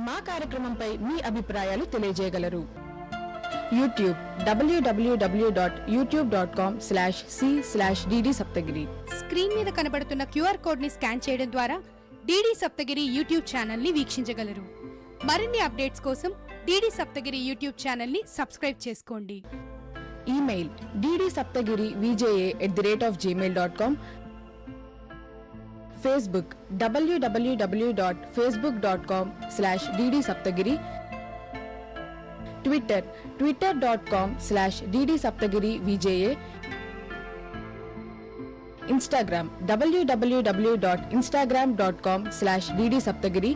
మా కార్యక్రమంపై మీ అభిప్రాయాలు తెలియజేయగలరు. YouTube www.youtube.com/c/dd Saptagiri. స్క్రీన్ మీద కనబడుతున్న QR కోడ్ ని స్కాన్ చేయడం ద్వారా DD Saptagiri యూట్యూబ్ ఛానల్ ని వీక్షించగలరు. మరిన్ని అప్డేట్స్ కోసం DD Saptagiri యూట్యూబ్ ఛానల్ ని సబ్స్క్రైబ్ చేసుకోండి. Email ddSaptagiri@gmail.com. Facebook www.facebook.com/DD Saptagiri. Twitter twitter.com/DD Saptagiri VJA. Instagram www.instagram.com/DD Saptagiri.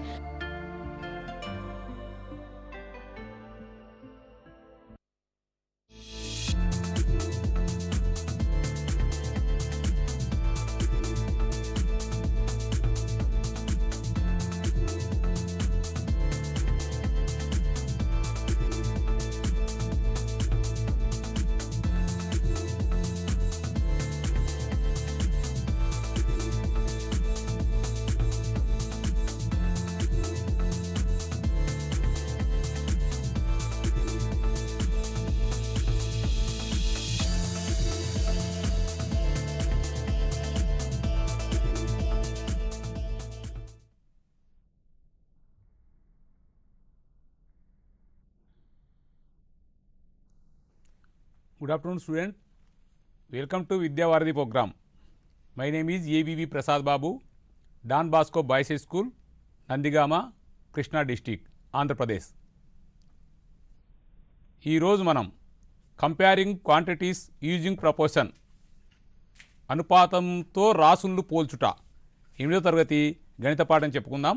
Good afternoon, student. Welcome to Vidya Varadhi program. My name is AVV Prasad Babu, Don Bosco Boys High School, Nandigama, Krishna District, Andhra Pradesh. ఈ రోజు మనం comparing quantities using proportion, అనుపాతంతో రాసులు పోల్చుట, 8వ తరగతి గణిత పాఠం చెప్పుకుందాం.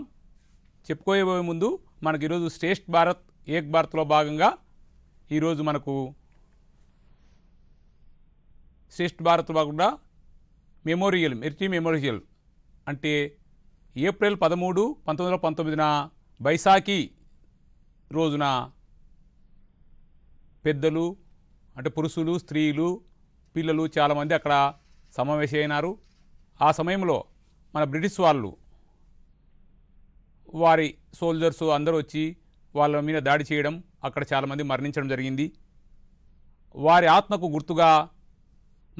చెప్పుకోబోయే ముందు మనకు ఈరోజు శ్రేష్ఠ భారత్ ఏక్ భారత్లో భాగంగా ఈరోజు మనకు శ్రేష్ఠ భారత్ భాగంగా మెరిటీ మెమోరియల్ అంటే ఏప్రిల్ 13, 1919 బైశాఖి రోజున పెద్దలు అంటే పురుషులు, స్త్రీలు, పిల్లలు చాలామంది అక్కడ సమావేశమైనారు. ఆ సమయంలో మన బ్రిటిష్ వాళ్ళు, వారి సోల్జర్స్ అందరూ వచ్చి వాళ్ళ మీద దాడి చేయడం, అక్కడ చాలామంది మరణించడం జరిగింది. వారి ఆత్మకు గుర్తుగా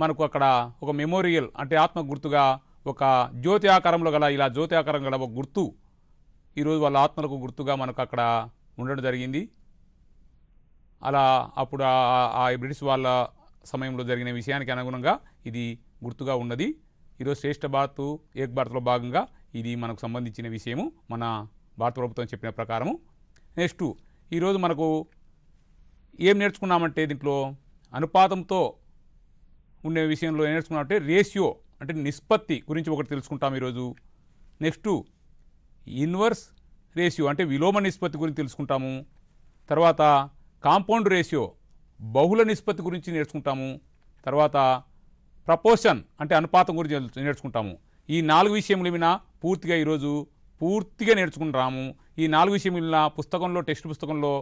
మనకు అక్కడ ఒక మెమోరియల్ అంటే ఆత్మకు గుర్తుగా ఒక జ్యోతి ఆకారంలో గల ఇలా జ్యోతి ఆకారం గల ఒక గుర్తు ఈరోజు వాళ్ళ ఆత్మలకు గుర్తుగా మనకు అక్కడ ఉండడం జరిగింది. అలా అప్పుడు ఆ బ్రిటిష్ వాళ్ళ సమయంలో జరిగిన విషయానికి అనుగుణంగా ఇది గుర్తుగా ఉన్నది. ఈరోజు శ్రేష్ఠ భారత్ ఏక్ భారత్లో భాగంగా ఇది మనకు సంబంధించిన విషయము, మన భారత ప్రభుత్వం చెప్పిన ప్రకారము. నెక్స్ట్ ఈరోజు మనకు ఏం నేర్చుకున్నామంటే దీంట్లో అనుపాతంతో ఉండే విషయంలో ఏం నేర్చుకున్నామంటే రేషియో అంటే నిష్పత్తి గురించి ఒకటి తెలుసుకుంటాం ఈరోజు. నెక్స్ట్ ఇన్వర్స్ రేషియో అంటే విలోమ నిష్పత్తి గురించి తెలుసుకుంటాము. తర్వాత కాంపౌండ్ రేషియో బహుళ నిష్పత్తి గురించి నేర్చుకుంటాము. తర్వాత ప్రపోర్షన్ అంటే అనుపాతం గురించి నేర్చుకుంటాము. ఈ 4 విషయముల మీద పూర్తిగా నేర్చుకుంటాము. ఈ 4 విషయముల పుస్తకంలో, టెక్స్ట్ పుస్తకంలో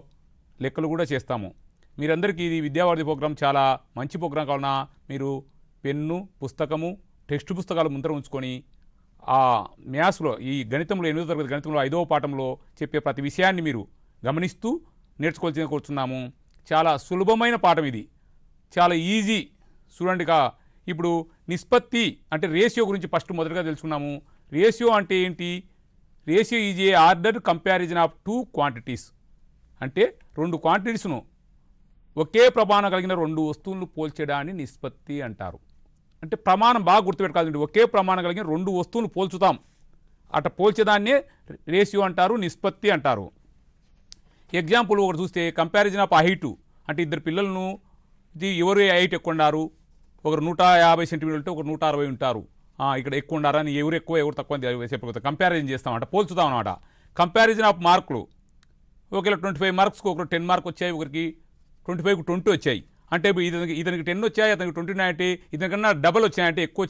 లెక్కలు కూడా చేస్తాము. మీరందరికీ ఇది విద్యావారధి ప్రోగ్రాం చాలా మంచి ప్రోగ్రాం కావున మీరు పెన్ను, పుస్తకము, టెక్స్ట్ పుస్తకాలు ముందర ఉంచుకొని ఆ మ్యాథ్స్లో ఈ గణితంలో 8వ తరగతి గణితంలో 5వ పాఠంలో చెప్పే ప్రతి విషయాన్ని మీరు గమనిస్తూ నేర్చుకోవాల్సింది కోరుతున్నాము. చాలా సులభమైన పాఠం ఇది, చాలా ఈజీ. చూడండిగా ఇప్పుడు నిష్పత్తి అంటే రేషియో గురించి ఫస్ట్ మొదటగా తెలుసుకున్నాము. రేషియో అంటే ఏంటి? Ratio is a order comparison of 2 quantities. అంటే 2 క్వాంటిటీస్ను ఒకే ప్రమాణం కలిగిన 2 వస్తువులను పోల్చడాన్ని నిష్పత్తి అంటారు. అంటే ప్రమాణం బాగా గుర్తుపెట్టుకోవాలండి. ఒకే ప్రమాణం కలిగిన 2 వస్తువులు పోల్చుతాం, అట్లా పోల్చేదాన్నే రేషియో అంటారు, నిష్పత్తి అంటారు. ఎగ్జాంపుల్ ఒకటి చూస్తే కంపారిజన్ ఆఫ్ హైటు అంటే ఇద్దరు పిల్లలను ఎవరు హైట్ ఎక్కువ ఉన్నారు, ఒకరు 150 సెంటీమీటర్లు ఉంటే ఒకరు 160 ఉంటారు. ఇక్కడ ఎక్కువ ఉండారని ఎవరు ఎక్కువ ఎవరు తక్కువ అని చెప్పకపోతే కంపారిజన్ చేస్తామంట, పోల్చుతాం అన్నమాట. కంపారిజన్ ఆఫ్ మార్కులు, ఒకవేళ 25 మార్క్స్కి ఒకరు 10 మార్క్ వచ్చాయి, ఒకరికి 25కి 20 వచ్చాయి. అంటే ఇతనికి 10 వచ్చాయి, అతనికి 29 అంటే ఇతనికన్నా డబల్ వచ్చాయంటే ఎక్కువ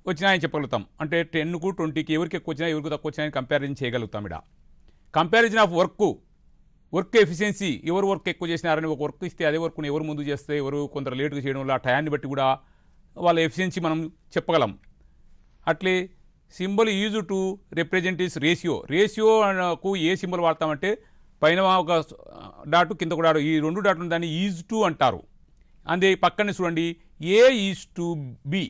వచ్చినాయని చెప్పగలుగుతాం. అంటే 10కు 20కి ఎవరికి ఎక్కువ వచ్చినాయి, ఎవరికి తక్కువ వచ్చాయని కంపారిజన్ చేయగలుగుతాం. ఇక్కడ కంపారిజన్ ఆఫ్ వర్క్ ఎఫిషియన్సీ, ఎవరు వర్క్ ఎక్కువ చేసినారని ఒక వర్క్ ఇస్తే అదే వర్క్ను ఎవరు ముందు చేస్తే ఎవరు కొందరు లేటుగా చేయడం వల్ల ఆ టయాన్ని బట్టి కూడా వాళ్ళ ఎఫిషియన్సీ మనం చెప్పగలం. అట్లే symbol use to represent is రేషియోకు ఏ సింబల్ వాడతామంటే పైన ఒక డాటు కింద ఒక డాటు, ఈ 2 డాట్లు దాన్ని ఈజ్ టు అంటారు. అందే పక్కనే చూడండి ఏ ఈజ్ టు బి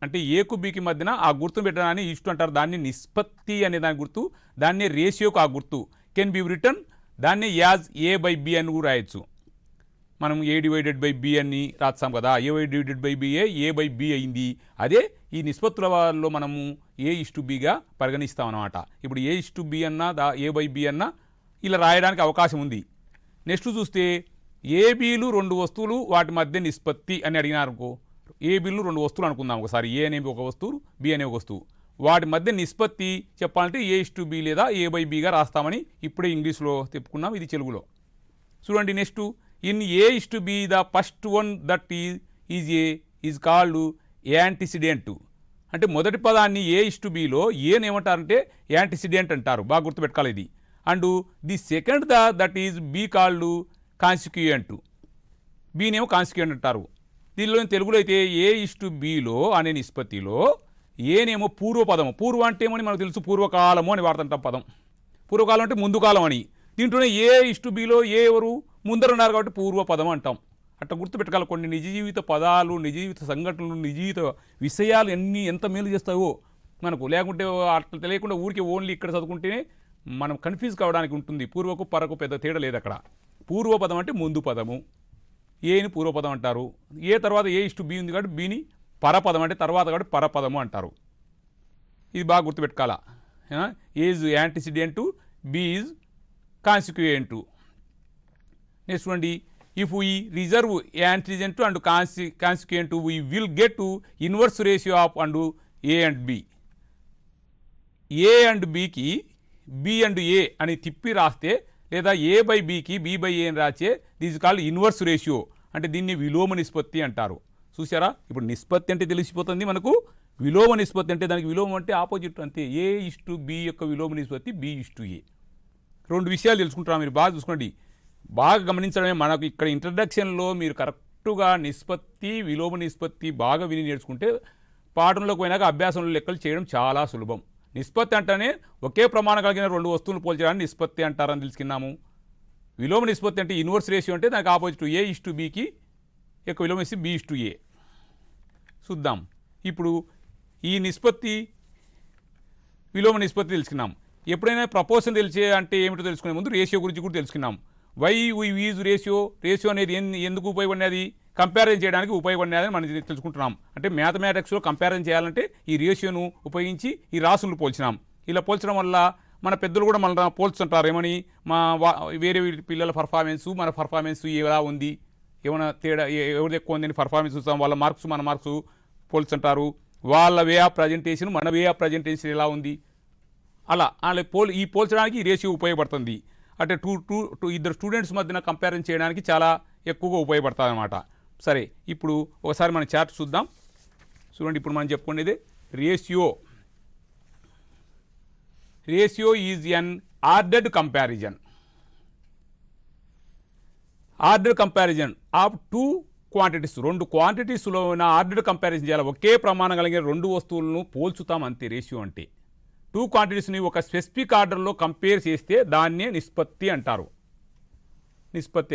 అంటే ఏకు బికి మధ్యన ఆ గుర్తును పెట్టడాన్ని ఈజ్ టు అంటారు. దాన్ని నిష్పత్తి అనే దాని గుర్తు, దాన్ని రేషియోకు ఆ గుర్తు. కెన్ బి రిటర్న్ దాన్ని యాజ్ ఏ బై బి అని కూడా రాయొచ్చు. మనం A/B అని రాస్తాం కదా, A/B ఏ బై బి అయింది. అదే ఈ నిష్పత్తుల వాళ్ళలో మనము A/Bగా పరిగణిస్తాం అన్నమాట. ఇప్పుడు A/B అన్నా A/B అన్నా ఇలా రాయడానికి అవకాశం ఉంది. నెక్స్ట్ చూస్తే ఏబీలు 2 వస్తువులు వాటి మధ్య నిష్పత్తి అని అడిగినారనుకో, ఏబీలు 2 వస్తువులు అనుకుందాం ఒకసారి, ఏ అనేవి ఒక వస్తువు, బి అనే ఒక వస్తువు, వాటి మధ్య నిష్పత్తి చెప్పాలంటే A/B లేదా A/Bగా రాస్తామని ఇప్పుడే ఇంగ్లీష్లో చెప్పుకున్నాం, ఇది తెలుగులో. చూడండి next in A/B the first one that is called antecedent. అంటే మొదటి పదాన్ని A/Bలో ఏమంటారంటే యాంటిసిడెంట్ అంటారు, బాగా గుర్తుపెట్టుకోవాలి ఇది. And the second that is B called consequent, బీనేమో కాన్సిక్యూయెంట్ అంటారు. దీనిలో తెలుగులో అయితే A/Bలో అనే నిష్పత్తిలో ఏనేమో పూర్వపదము, పూర్వ అంటే ఏమని మనకు తెలుసు, పూర్వకాలము అని వాడుతుంటాం పదం. పూర్వకాలం అంటే ముందు కాలం అని. దీంట్లోనే A/Bలో ఏ ఎవరు ముందర ఉన్నారు కాబట్టి పూర్వపదం అంటాం. అట్లా గుర్తుపెట్టుకోవాలి. కొన్ని నిజ జీవిత పదాలు, నిజ జీవిత సంఘటనలు, నిజ జీవిత విషయాలు ఎంత మేలు చేస్తాయో మనకు. లేకుంటే అట్లా తెలియకుండా ఊరికి ఓన్లీ ఇక్కడ చదువుకుంటేనే మనం కన్ఫ్యూజ్ కావడానికి ఉంటుంది. పూర్వకు పరకు పెద్ద తేడా లేదు అక్కడ. పూర్వపదం అంటే ముందు పదము, ఏని పూర్వపదం అంటారు. ఏ తర్వాత A/B ఉంది కాబట్టి బీని పరపదం అంటే తర్వాత కాబట్టి పరపదము అంటారు. ఇది బాగా గుర్తుపెట్టుకోవాలా. A is antecedent, B is consequent. Next చూడండి if we reserve antecedent and consequent we will get inverse ratio of and A and B. A and బికి బి అండ్ ఏ అని తిప్పి రాస్తే, లేదా A/Bకి B/A అని రాస్తే దిస్ కాల్డ్ ఇన్వర్స్ రేషియో. అంటే దీన్ని విలోమ నిష్పత్తి అంటారు. చూసారా, ఇప్పుడు నిష్పత్తి అంటే తెలిసిపోతుంది మనకు. విలోమ నిష్పత్తి అంటే దానికి విలోమం అంటే ఆపోజిట్ అంతే. A/B యొక్క విలోమ నిష్పత్తి B/A. 2 విషయాలు తెలుసుకుంటారా మీరు, బాగా చూసుకోండి. బాగా గమనించడమే మనకు ఇక్కడ ఇంట్రడక్షన్లో మీరు కరెక్టుగా నిష్పత్తి, విలోమ నిష్పత్తి బాగా విని నేర్చుకుంటే పాఠంలోకి పోయినాక అభ్యాసంలో లెక్కలు చేయడం చాలా సులభం. నిష్పత్తి అంటేనే ఒకే ప్రమాణం కలిగిన 2 వస్తువులు పోల్చడానికి నిష్పత్తి అంటారని తెలుసుకున్నాము. విలోమ నిష్పత్తి అంటే ఇన్వర్స్ రేషియో అంటే దానికి ఆపోజిట్ A/Bకి యొక్క విలోమ వేసి B/A. చూద్దాం ఇప్పుడు ఈ నిష్పత్తి, విలోమ నిష్పత్తి తెలుసుకున్నాం. ఎప్పుడైనా ప్రపోర్షన్ తెలిసే అంటే ఏమిటో తెలుసుకునే ముందు రేషియో గురించి కూడా తెలుసుకున్నాం. వై వీ యూజ్ రేషియో అనేది ఎందుకు ఉపయోగపడినది, కంపారిజన్ చేయడానికి ఉపయోగపడినదని మనం తెలుసుకుంటున్నాం. అంటే మ్యాథమెటిక్స్లో కంపారిజన్ చేయాలంటే ఈ రేషియోను ఉపయోగించి ఈ రాసులు పోల్చినాం. ఇలా పోల్చడం వల్ల మన పెద్దలు కూడా మన పోల్చుంటారు ఏమని, వేరే పిల్లల పర్ఫార్మెన్సు మన పర్ఫార్మెన్స్ ఎలా ఉంది, ఏమైనా తేడా ఎవరిది ఎక్కువ ఉందని పర్ఫార్మెన్స్ చూస్తాం. వాళ్ళ మార్క్స్ మన మార్క్స్ పోల్చుంటారు. వాళ్ళ వే ఆఫ్ ప్రజెంటేషన్ మన వే ఆఫ్ ప్రజెంటేషన్ ఎలా ఉంది, అలా ఈ పోల్చడానికి ఈ రేషియో ఉపయోగపడుతుంది. అంటే ఇద్దరు స్టూడెంట్స్ మధ్యన కంపారిజన్ చేయడానికి చాలా ఎక్కువగా ఉపయోగపడుతుంది అన్నమాట. సరే, ఇప్పుడు ఒకసారి మన చార్ట్ చూద్దాం. చూడండి, ఇప్పుడు మనం చెప్పుకునేది ratio is an ordered comparison of 2 quantities. 2 క్వాంటిటీస్లో ఉన్న ఆర్డర్డ్ కంపారిజన్ చేయాలి. ఒకే ప్రమాణం కలిగిన 2 వస్తువులను పోల్చుతాం అంతే రేషియో అంటే. 2 క్వాంటిటీస్ని ఒక స్పెసిఫిక్ ఆర్డర్లో కంపేర్ చేస్తే దాన్నే నిష్పత్తి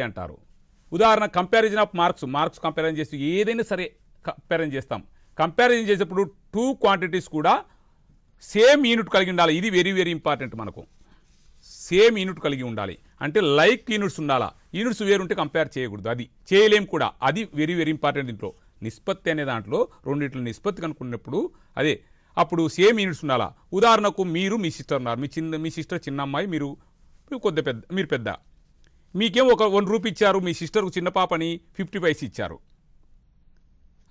అంటారు. ఉదాహరణ కంపారిజన్ ఆఫ్ మార్క్స్ కంపారిజన్ చేసి ఏదైనా సరే కంపారిజన్ చేస్తాం. కంపారిజన్ చేసేప్పుడు 2 క్వాంటిటీస్ కూడా సేమ్ యూనిట్ కలిగి ఉండాలి. ఇది వెరీ వెరీ ఇంపార్టెంట్. మనకు సేమ్ యూనిట్ కలిగి ఉండాలి. అంటే లైక్ యూనిట్స్ ఉండాలా. యూనిట్స్ వేరుంటే కంపేర్ చేయకూడదు, అది చేయలేం కూడా. అది వెరీ వెరీ ఇంపార్టెంట్. దీంట్లో నిష్పత్తి అనే దాంట్లో రెండిట్ల నిష్పత్తి కనుక్కున్నప్పుడు అప్పుడు సేమ్ యూనిట్స్ ఉండాలా. ఉదాహరణకు మీరు మీ సిస్టర్ ఉన్నారు, మీ సిస్టర్ చిన్న అమ్మాయి, మీరు పెద్ద. మీకేం ఒక 1 రూపీ ఇచ్చారు, మీ సిస్టర్కు చిన్న పాపని 50 పైసలు ఇచ్చారు.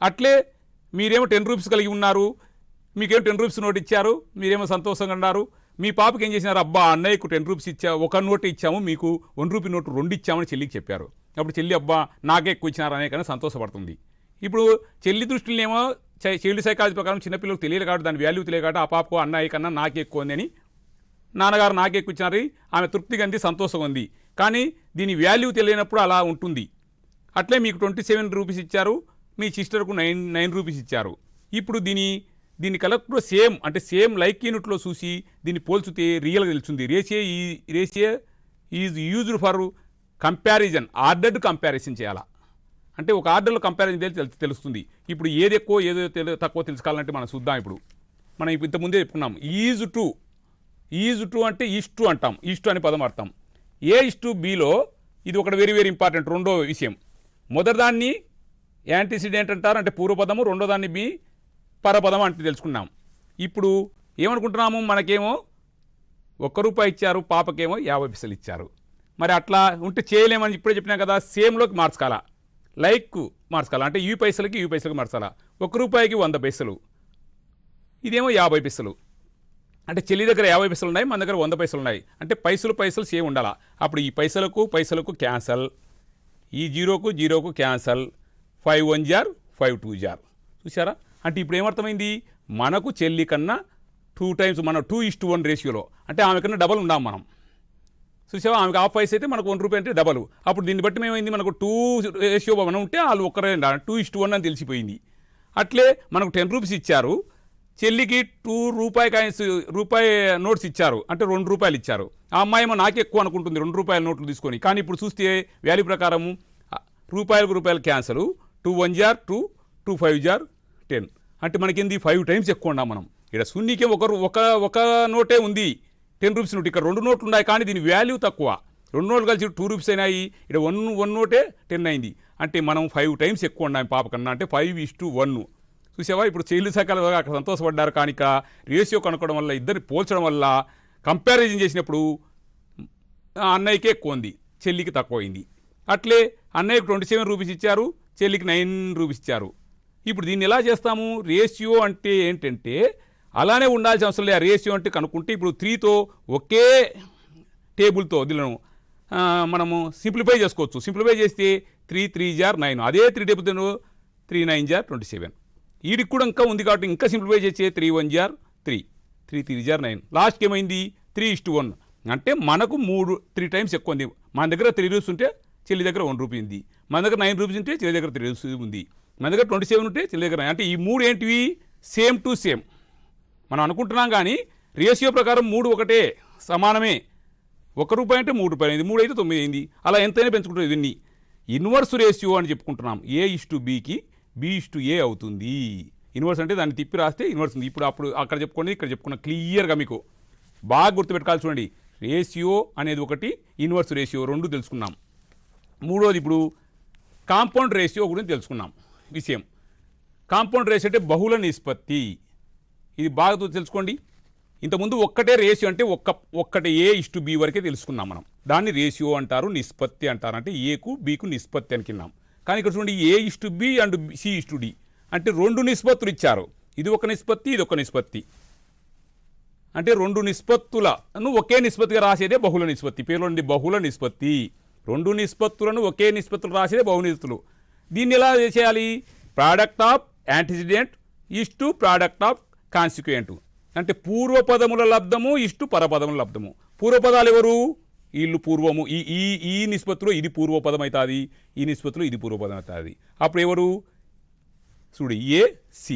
అట్లే మీరేమో 10 రూపీస్ కలిగి ఉన్నారు, మీకేమో 10 రూపీస్ నోట్ ఇచ్చారు, మీరేమో సంతోషంగా ఉన్నారు. మీ పాపకి ఏం చేసినారు, అబ్బా అన్నయ్యకు 10 రూపీస్ ఇచ్చాము, 1 నోట్ ఇచ్చాము, మీకు 1 రూపీ నోటు 2 ఇచ్చామని చెల్లికి చెప్పారు. అప్పుడు చెల్లి అబ్బా నాకే ఎక్కువ ఇచ్చినారు అనే కానీ సంతోషపడుతుంది. ఇప్పుడు చెల్లి దృష్టిలోనేమో చైల్డ్ సైకాలజీ ప్రకారం చిన్నపిల్లలకు తెలియదు కాబట్టి, దాని వాల్యూ తెలియదు కాబట్టి ఆ పాపకు అన్నయ్య కన్నా నాకే ఎక్కువ ఉంది అని, నాన్నగారు నాకే ఎక్కువ ఇచ్చినారు, ఆమె తృప్తిగా ఉంది, సంతోషంగా ఉంది. కానీ దీని వాల్యూ తెలియనప్పుడు అలా ఉంటుంది. అట్లే మీకు 27 రూపీస్ ఇచ్చారు, మీ సిస్టర్కు 9 రూపీస్ ఇచ్చారు. ఇప్పుడు దీని దీన్ని కలెక్ట్లో సేమ్ అంటే సేమ్ లైక్ యూనిట్లో చూసి దీన్ని పోల్చితే రియల్గా తెలుస్తుంది. Ratio is used for comparison, ordered comparison చేయాలా అంటే ఒక ఆర్డర్లో కంపారిజన్ తెలుస్తుంది. ఇప్పుడు ఏది ఎక్కువ ఏదో తక్కువ తెలుసుకోవాలంటే మనం చూద్దాం. ఇప్పుడు మనం ఇంతకుముందే చెప్పుకున్నాం ఈజ్ టు అంటే ఈస్టు అంటాం, ఈస్టు అని పదం అర్థం. A:B ఇది ఒకటి వెరీ వెరీ ఇంపార్టెంట్ రెండో విషయం. మొదటి దాన్ని యాంటిసిడెంట్ అంటారు అంటే పూర్వపదము, రెండో దాన్ని బి పరపదం అంటే తెలుసుకున్నాం. ఇప్పుడు ఏమనుకుంటున్నాము, మనకేమో ₹1 ఇచ్చారు, పాపకేమో 50 పైసలు ఇచ్చారు. మరి అట్లా ఉంటే చేయలేమని ఇప్పుడే చెప్పినా కదా, సేమ్లోకి మార్చుకోవాలా, లైక్ మార్చుకోవాలా అంటే ఈ పైసలకి మార్చాలా. ₹1కి 100 పైసలు, ఇదేమో 50 పైసలు. అంటే చెల్లి దగ్గర 50 పైసలు ఉన్నాయి, మన దగ్గర 100 పైసలు ఉన్నాయి. అంటే పైసలు సేమ్ ఉండాలా. అప్పుడు ఈ పైసలకు క్యాన్సల్, ఈ జీరోకు క్యాన్సల్, 5 1 జార్ 5 2 జార్. చూసారా? అంటే ఇప్పుడు ఏమర్థమైంది, మనకు చెల్లి కన్నా 2 టైమ్స్ మనం 2:1 రేషియోలో అంటే ఆమె కన్నా డబల్ ఉన్నాం మనం. చూసావా? ఆమెకు ½ పైస అయితే మనకు ₹1 అంటే డబల్. అప్పుడు దీన్ని బట్టి ఏమైంది, మనకు 2 రేషియో మనం ఉంటే వాళ్ళు ఒక్కరే 2:1 అని తెలిసిపోయింది. అట్లే మనకు ₹10 ఇచ్చారు, చెల్లికి ₹2 కాయిన్స్ రూపాయి నోట్స్ ఇచ్చారు అంటే ₹2 ఇచ్చారు. ఆ అమ్మాయి ఏమో నాకే ఎక్కువ అనుకుంటుంది ₹2 నోట్లు తీసుకొని. కానీ ఇప్పుడు చూస్తే వాల్యూ ప్రకారము రూపాయలకు క్యాన్సల్, 2 1 జార్ 2, 2 5 జార్ 10. అంటే మనకింది 5 టైమ్స్ ఎక్కువ ఉన్నాం మనం. ఇక్కడ సున్నీకే ఒక నోటే ఉంది ₹10 నోట్, ఇక్కడ 2 నోట్లు ఉన్నాయి కానీ దీని వాల్యూ తక్కువ. 2 నోట్లు కలిసి ₹2 అయినాయి, ఇక్కడ 1 నోటే 10 అయింది. అంటే మనం 5 టైమ్స్ ఎక్కువ ఉన్నాం పాప కన్నా, అంటే 5:1. చూసావా? ఇప్పుడు చెల్లి సకాలు అక్కడ సంతోషపడ్డారు. కానీ రేషియో కనుక్కోవడం వల్ల, ఇద్దరిని పోల్చడం వల్ల, కంపారిజన్ చేసినప్పుడు అన్నయ్యకే ఎక్కువ ఉంది, చెల్లికి తక్కువ అయింది. అట్లే అన్నయ్యకు ₹27 ఇచ్చారు, చెల్లికి ₹9 ఇచ్చారు. ఇప్పుడు దీన్ని ఎలా చేస్తాము, రేషియో అంటే ఏంటంటే అలానే ఉండాల్సిన అవసరం లేదు. రేషియో అంటే కనుక్కుంటే ఇప్పుడు 3తో ఒకే టేబుల్తో దీనిను మనము సింప్లిఫై చేసుకోవచ్చు. సింప్లిఫై చేస్తే 3 3 జార్ 9, అదే 3 టేబుల్తో 3 9 జార్ 27. వీడికి కూడా ఇంకా ఉంది కాబట్టి ఇంకా సింప్లిఫై చేసే 3 1 జార్ 3, 3 3 జార్ 9. లాస్ట్కి ఏమైంది 3:1. అంటే మనకు 3 టైమ్స్ ఎక్కువ ఉంది. మన దగ్గర ₹3 ఉంటే చెల్లి దగ్గర ₹1 ఉంది, మన దగ్గర ₹9 ఉంటే చెల్లి దగ్గర ₹3 ఉంది, మన దగ్గర 27 ఉంటే చెల్లి దగ్గర. అంటే ఈ 3 ఏంటివి, సేమ్ టు సేమ్ మనం అనుకుంటున్నాం. కానీ రేషియో ప్రకారం 3 ఒకటే, సమానమే. ₹1 అంటే ₹3 అయింది, 3 అయితే 9 అయింది. అలా ఎంతైనా పెంచుకుంటుంది. దీన్ని ఇన్వర్స్ రేషియో అని చెప్పుకుంటున్నాం. A:Bకి B:A అవుతుంది. ఇన్వర్స్ అంటే దాన్ని తిప్పి రాస్తే ఇన్వర్స్ ఉంది. అప్పుడు అక్కడ చెప్పుకోండి, ఇక్కడ చెప్పుకున్న క్లియర్గా మీకు బాగా గుర్తుపెట్టుకోవాలి. చూడండి, రేషియో అనేది ఒకటి, ఇన్వర్స్ రేషియో 2 తెలుసుకున్నాం. మూడోది ఇప్పుడు కాంపౌండ్ రేషియో గురించి తెలుసుకున్నాం విషయం. కాంపౌండ్ రేషియో అంటే బహుళ నిష్పత్తి. ఇది బాగా తెలుసుకోండి. ఇంతకుముందు ఒక్కటే రేషియో అంటే ఒక్కటే A:B వరకే తెలుసుకున్నాం మనం. దాన్ని రేషియో అంటారు, నిష్పత్తి అంటారు. అంటే ఏకు బీకు నిష్పత్తి అనుకున్నాం. కానీ ఇక్కడ చూడండి A:B అండ్ C:D అంటే 2 నిష్పత్తులు ఇచ్చారు. ఇది ఒక నిష్పత్తి, ఇది ఒక నిష్పత్తి. అంటే 2 నిష్పత్తులను ఒకే నిష్పత్తిగా రాసేదే బహుళ నిష్పత్తి. పేరులో ఉంది బహుళ నిష్పత్తి. 2 నిష్పత్తులను ఒకే నిష్పత్తులు రాసేదే బహుళ నిష్పత్తులు. దీన్ని ఎలా చేయాలి, product of antecedent is to product of consequent. అంటే పూర్వపదముల లబ్ధము ఈస్టు పరపదముల లబ్ధము. పూర్వపదాలు ఎవరు, వీళ్ళు పూర్వము. ఈ నిష్పత్తిలో ఇది పూర్వపదం అవుతుంది, ఈ నిష్పత్తిలో ఇది పూర్వపదం అవుతుంది. అప్పుడు ఎవరు చూడు, AC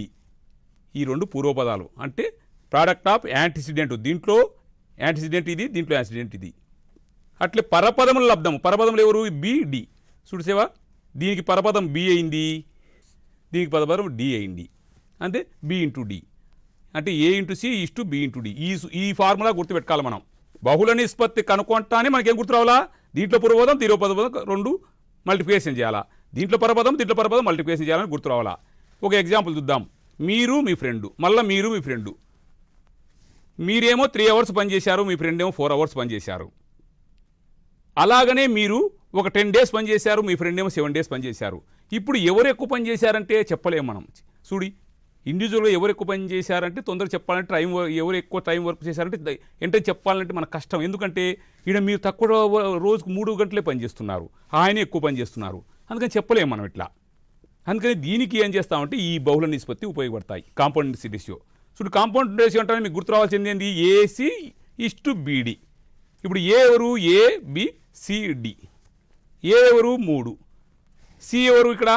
ఈ 2 పూర్వపదాలు. అంటే ప్రోడక్ట్ ఆఫ్ యాంటిసిడెంట్, దీంట్లో యాంటిసిడెంట్ ఇది, దీంట్లో యాంటిసిడెంట్ ఇది. అట్లే పరపదముల లబ్ధము, పరపదములు ఎవరు BD. చూడసేవా, దీనికి పరపదం B అయింది, దీనికి పరపదం D అయింది. అంటే B:D అంటే A:C:B:D. ఈ ఫార్ములా గుర్తుపెట్టుకోవాలి మనం. బహుళ నిష్పత్తి కనుక్కుంటానే మనకేం గుర్తు రావాలా, దీంట్లో పూర్వపదం దీంట్లో పరపదం 2 మల్టిప్లికేషన్ చేయాలా, దీంట్లో పరపదం మల్టిప్లికేషన్ చేయాలని గుర్తు రావాలా. ఒక ఎగ్జాంపుల్ చూద్దాం. మీరు మీ ఫ్రెండు, మళ్ళీ మీరు మీ ఫ్రెండు, మీరేమో 3 అవర్స్ పనిచేశారు, మీ ఫ్రెండ్ ఏమో 4 అవర్స్ పనిచేశారు. అలాగనే మీరు ఒక 10 డేస్ పనిచేశారు, మీ ఫ్రెండ్ ఏమో 7 డేస్ పనిచేశారు. ఇప్పుడు ఎవరు ఎక్కువ పని చేశారంటే చెప్పలేము మనం. చూడి, ఇండివిజువల్గా ఎవరు ఎక్కువ పని చేశారంటే తొందరగా చెప్పాలంటే ఎవరు ఎక్కువ టైం వర్క్ చేశారంటే ఏంటంటే చెప్పాలంటే మనకు కష్టం. ఎందుకంటే ఇక్కడ మీరు తక్కువ రోజుకు 3 గంటలే పని చేస్తున్నారు, ఆయన ఎక్కువ పని చేస్తున్నారు. అందుకని చెప్పలేము మనం ఇట్లా. అందుకని దీనికి ఏం చేస్తామంటే ఈ బహుళ నిష్పత్తి ఉపయోగపడతాయి, కాంపౌండ్ రేషియో. చూడు, కాంపౌండ్ రేషియో అంటే మీకు గుర్తు రావాల్సింది ఏంది, AC:BD. ఇప్పుడు ఏ ఎవరు, ABCD. ఏ ఎవరు 3, C ఎవరు ఇక్కడ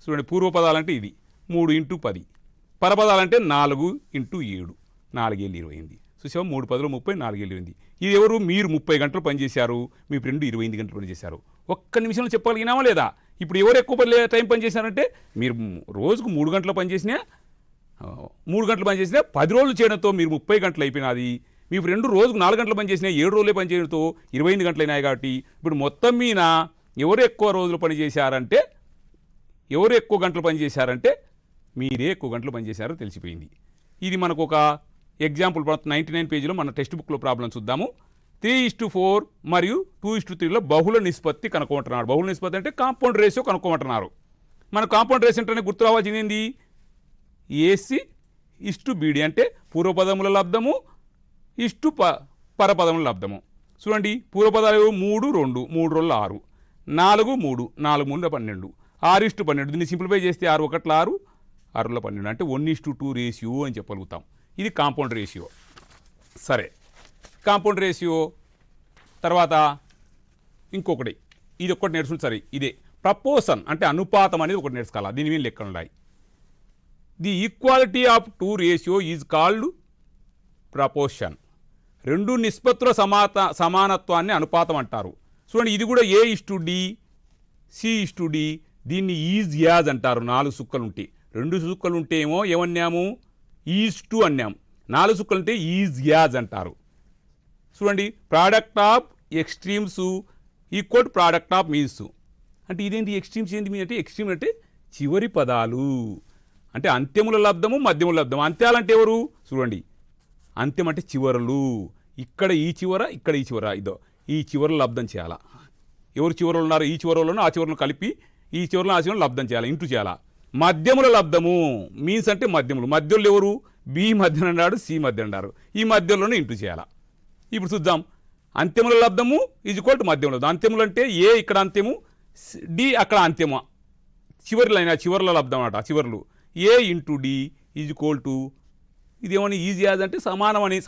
చూడండి, పూర్వపదాలంటే ఇది 3 × 10. పరపదాలంటే 4 ఇంటూ 7 4 ఏళ్ళు 28 చూసావా 3 10 30 4 ఏళ్ళు 28 ఇది ఎవరు మీరు 30 గంటలు పనిచేశారు మీ ఫ్రెండ్ 28 గంటలు పనిచేశారు ఒక్క నిమిషంలో చెప్పగలిగినామా లేదా ఇప్పుడు ఎవరు ఎక్కువ టైం పనిచేశారంటే మీరు రోజుకు 3 గంటలు పనిచేసినా 3 గంటలు పనిచేసినా 10 రోజులు చేయడంతో మీరు 30 గంటలు అయిపోయినది మీ ఫ్రెండ్ రోజుకు 4 గంటలు పనిచేసినా 7 రోజులే పనిచేయడంతో 28 గంటలు అయినాయి కాబట్టి ఇప్పుడు మొత్తం మీద ఎవరు ఎక్కువ రోజులు పనిచేశారంటే ఎవరు ఎక్కువ గంటలు పనిచేశారంటే మీరే ఎక్కువ గంటలు పనిచేశారో తెలిసిపోయింది ఇది మనకు ఒక ఎగ్జాంపుల్ 99 పేజీలో మన టెక్స్ట్ బుక్లో ప్రాబ్లం చూద్దాము 3:4 మరియు 2:3లో బహుళ నిష్పత్తి కనుక్కోమంటున్నారు బహుళ నిష్పత్తి అంటే కాంపౌండ్ రేషియో కనుక్కోమంటున్నారు మన కాంపౌండ్ రేషియో అంటే గుర్తు రావాల్సింది ఏంది AC:BD అంటే పూర్వపదముల లబ్ధము పరపదముల లబ్ధము చూడండి పూర్వపదాలు 3 2 3 రోజులు 6 4 3 4 3 12 6:12 దీన్ని సింప్లిఫై చేస్తే 6 1 6 6 12 అంటే 1:2 రేషియో అని చెప్పగలుగుతాం ఇది కాంపౌండ్ రేషియో సరే కాంపౌండ్ రేషియో తర్వాత ఇంకొకటి ఇది ఒకటి నేర్చుకుంటే సరే ఇదే ప్రపోర్షన్ అంటే అనుపాతం అనేది ఒకటి నేర్చుకోవాలి దీని మీద లెక్కలు ఉన్నాయి the equality of 2 ratio is called proportion రెండు నిష్పత్తుల సమానత్వాన్ని అనుపాతం అంటారు చూడండి ఇది కూడా A:D C:D దీన్ని ఈజ్ యాజ్ అంటారు 4 సుక్కలు ఉంటే 2 సుక్కలు ఉంటే ఏమో ఏమన్నాము ఈజ్-టు అన్నాం 4 సుక్కలు ఉంటే ఈజ్ యాజ్ అంటారు చూడండి product of extremes equal product of means అంటే ఇదేంటి ఎక్స్ట్రీమ్స్ ఏంటి అంటే ఎక్స్ట్రీమ్ అంటే చివరి పదాలు అంటే అంత్యముల లబ్ధము మధ్యముల లబ్ధము అంత్యాలంటే ఎవరు చూడండి అంత్యం అంటే చివరలు ఇక్కడ ఈ చివర ఇక్కడ ఈ చివర ఇదో ఈ చివరలు లబ్ధం చేయాలా ఎవరు చివరలు ఉన్నారు ఈ చివరలను ఆ చివరలను కలిపి ఈ చివరలను ఆ చివరలను లబ్ధం చేయాలి ఇంటూ చేయాలా మధ్యముల లబ్ధము మీన్స్ అంటే మధ్యములు మధ్యలో ఎవరు బి మధ్యన అన్నాడు సి మధ్య అన్నారు ఈ మధ్యలోనే ఇంటూ చేయాలా ఇప్పుడు చూద్దాం అంత్యముల లబ్ధము ఈజ్ ఈక్వల్ టు మధ్యముల లబ్ధం అంత్యములు అంటే ఏ ఇక్కడ అంత్యము డి అక్కడ అంత్యము చివరిలైన చివరిలో లబ్ధం అన్నమాట చివరులు A:D ఈజ్ ఈక్వల్ టు ఇదేమని ఈజీ యాజ్ అంటే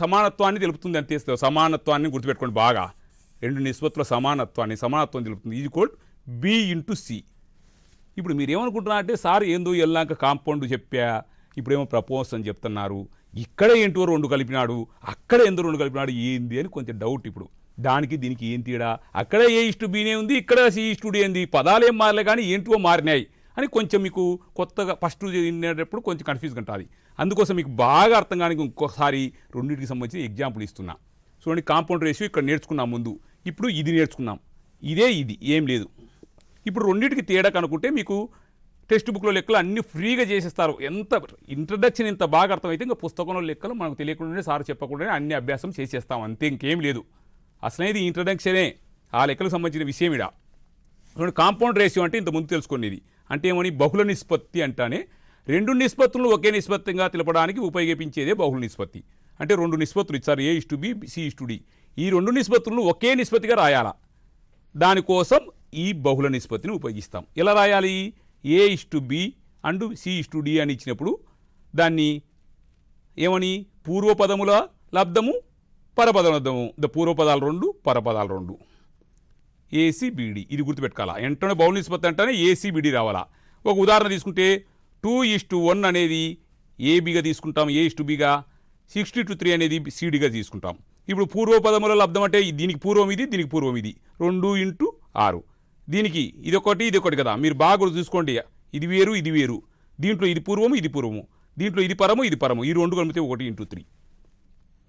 సమానత్వాన్ని తెలుపుతుంది అంతే సమానత్వాన్ని గుర్తుపెట్టుకోండి బాగా రెండు నిష్పత్తుల సమానత్వం తెలుపుతుంది ఈజ్ ఈక్వల్ B/C ఇప్పుడు మీరు ఏమనుకుంటున్నారంటే సార్ ఏందో ఎల్లాక కాంపౌండ్ చెప్పా ఇప్పుడేమో ప్రపోర్షన్ చెప్తున్నారు ఇక్కడ ఏంటో 2 కలిపినాడు అక్కడ ఎందుకు 2 కలిపినాడు ఏంది అని కొంచెం డౌట్ ఇప్పుడు దానికి దీనికి ఏం తేడా అక్కడ A:B ఉంది ఇక్కడ C:D ఏంది పదాలు ఏం మారలే కానీ ఏంటో మారినాయి అని కొంచెం మీకు కొత్తగా ఫస్ట్ వినేటప్పుడు కొంచెం కన్ఫ్యూజ్గా ఉంటుంది అందుకోసం మీకు బాగా అర్థం కానీ ఇంకొకసారి రెండింటికి సంబంధించిన ఎగ్జాంపుల్ ఇస్తున్నా చూడండి కాంపౌండ్ రేషియో ఇక్కడ నేర్చుకున్నాం ముందు ఇప్పుడు ఇది నేర్చుకున్నాం ఇది ఏం లేదు ఇప్పుడు రెండింటికి తేడా కనుక్కుంటే మీకు టెక్స్ట్ బుక్లో లెక్కలు అన్నీ ఫ్రీగా చేసేస్తారు ఎంత ఇంట్రడక్షన్ ఇంత బాగా అర్థమైతే ఇంకా పుస్తకంలో లెక్కలు మనకు తెలియకుండానే సార్ చెప్పకుండానే అన్ని అభ్యాసం చేసేస్తాం అంతే ఇంకేం లేదు అసలు ఇంట్రడక్షనే ఆ లెక్కలకు సంబంధించిన విషయం ఇడా చూడండి కాంపౌండ్ రేషియో అంటే ఇంత ముందు తెలుసుకునేది అంటే ఏమని బహుళ నిష్పత్తి అంటానే రెండు నిష్పత్తులను ఒకే నిష్పత్తిగా తెలపడానికి ఉపయోగించేదే బహుళ నిష్పత్తి అంటే 2 నిష్పత్తులు ఇచ్చారు A:B C:D ఈ 2 నిష్పత్తులను ఒకే నిష్పత్తిగా రాయాలా దానికోసం ఈ బహుళ నిష్పత్తిని ఉపయోగిస్తాం ఎలా రాయాలి A:B అండ్ C:D అని ఇచ్చినప్పుడు దాన్ని ఏమని పూర్వపదముల లబ్ధము పరపదముల లబ్ధము పూర్వపదాలు 2 పరపదాలు 2 AC:BD ఇది గుర్తుపెట్టుకోవాలా వెంటనే బహుళ నిష్పత్తి అంటేనే AC:BD రావాలా ఒక ఉదాహరణ తీసుకుంటే 2:1 అనేది ఏబిగా తీసుకుంటాం A:2Bగా 60:3 అనేది CDగా తీసుకుంటాం ఇప్పుడు పూర్వపదముల లబ్ధం అంటే దీనికి పూర్వం ఇది దీనికి పూర్వం ఇది 2x6 దీనికి ఇదొకటి కదా మీరు బాగా చూసుకోండి ఇది వేరు ఇది వేరు దీంట్లో ఇది పూర్వము ఇది పూర్వము దీంట్లో ఇది పరము ఇది పరము ఈ 2 కలిపితే 1x3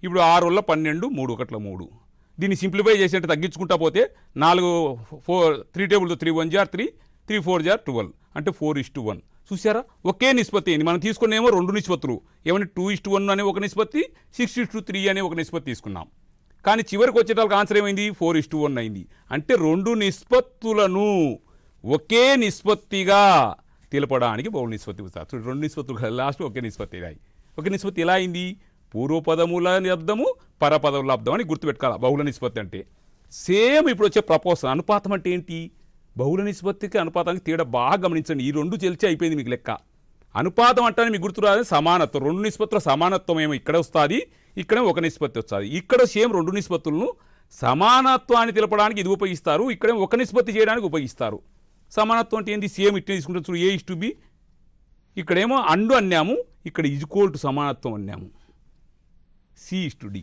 ఇప్పుడు 6 వల్ల 12 3 1 3 దీన్ని సింప్లిఫై చేసేంటే తగ్గించుకుంటా పోతే 3 టేబుల్తో 3 1 = 3 3 4 = 12 అంటే 4:1 చూసారా ఒకే నిష్పత్తి ఏంది మనం తీసుకునేమో 2 నిష్పత్తులు ఏమని 2:1 అనే ఒక నిష్పత్తి 6:3 అనే ఒక నిష్పత్తి తీసుకున్నాం కానీ చివరికి వచ్చేటానికి ఆన్సర్ ఏమైంది 4:1 అయింది అంటే 2 నిష్పత్తులను ఒకే నిష్పత్తిగా తెలపడానికి బహుళ నిష్పత్తి వస్తారు 2 నిష్పత్తులు లాస్ట్ ఒకే నిష్పత్తి అయ్యాయి ఒకే నిష్పత్తి ఎలా అయింది పూర్వపదముల లబ్ధము పరపదముల లబ్ధం అని గుర్తుపెట్టుకోవాలి బహుళ నిష్పత్తి అంటే సేమ్ ఇప్పుడు వచ్చే ప్రపోర్షన్ అనుపాతం అంటే ఏంటి బహుళ నిష్పత్తికి అనుపాతానికి తేడా బాగా గమనించండి ఈ 2 తెలిసి అయిపోయింది మీకు లెక్క అనుపాతం అంటే మీకు గుర్తురాదు సమానత్వం 2 నిష్పత్తుల సమానత్వం ఏమో ఇక్కడ వస్తుంది ఇక్కడ ఒక నిష్పత్తి వస్తుంది ఇక్కడ సేమ్ 2 నిష్పత్తులను సమానత్వాన్ని తెలపడానికి ఇది ఉపయోగిస్తారు ఇక్కడ ఒక నిష్పత్తి చేయడానికి ఉపయోగిస్తారు సమానత్వం అంటే ఏంటి సేమ్ ఇట్టే తీసుకుంటారు A:B ఇక్కడేమో అండు అన్నాము, ఇక్కడ ఈజ్వల్ టు సమానత్వం అన్నాము. C/D.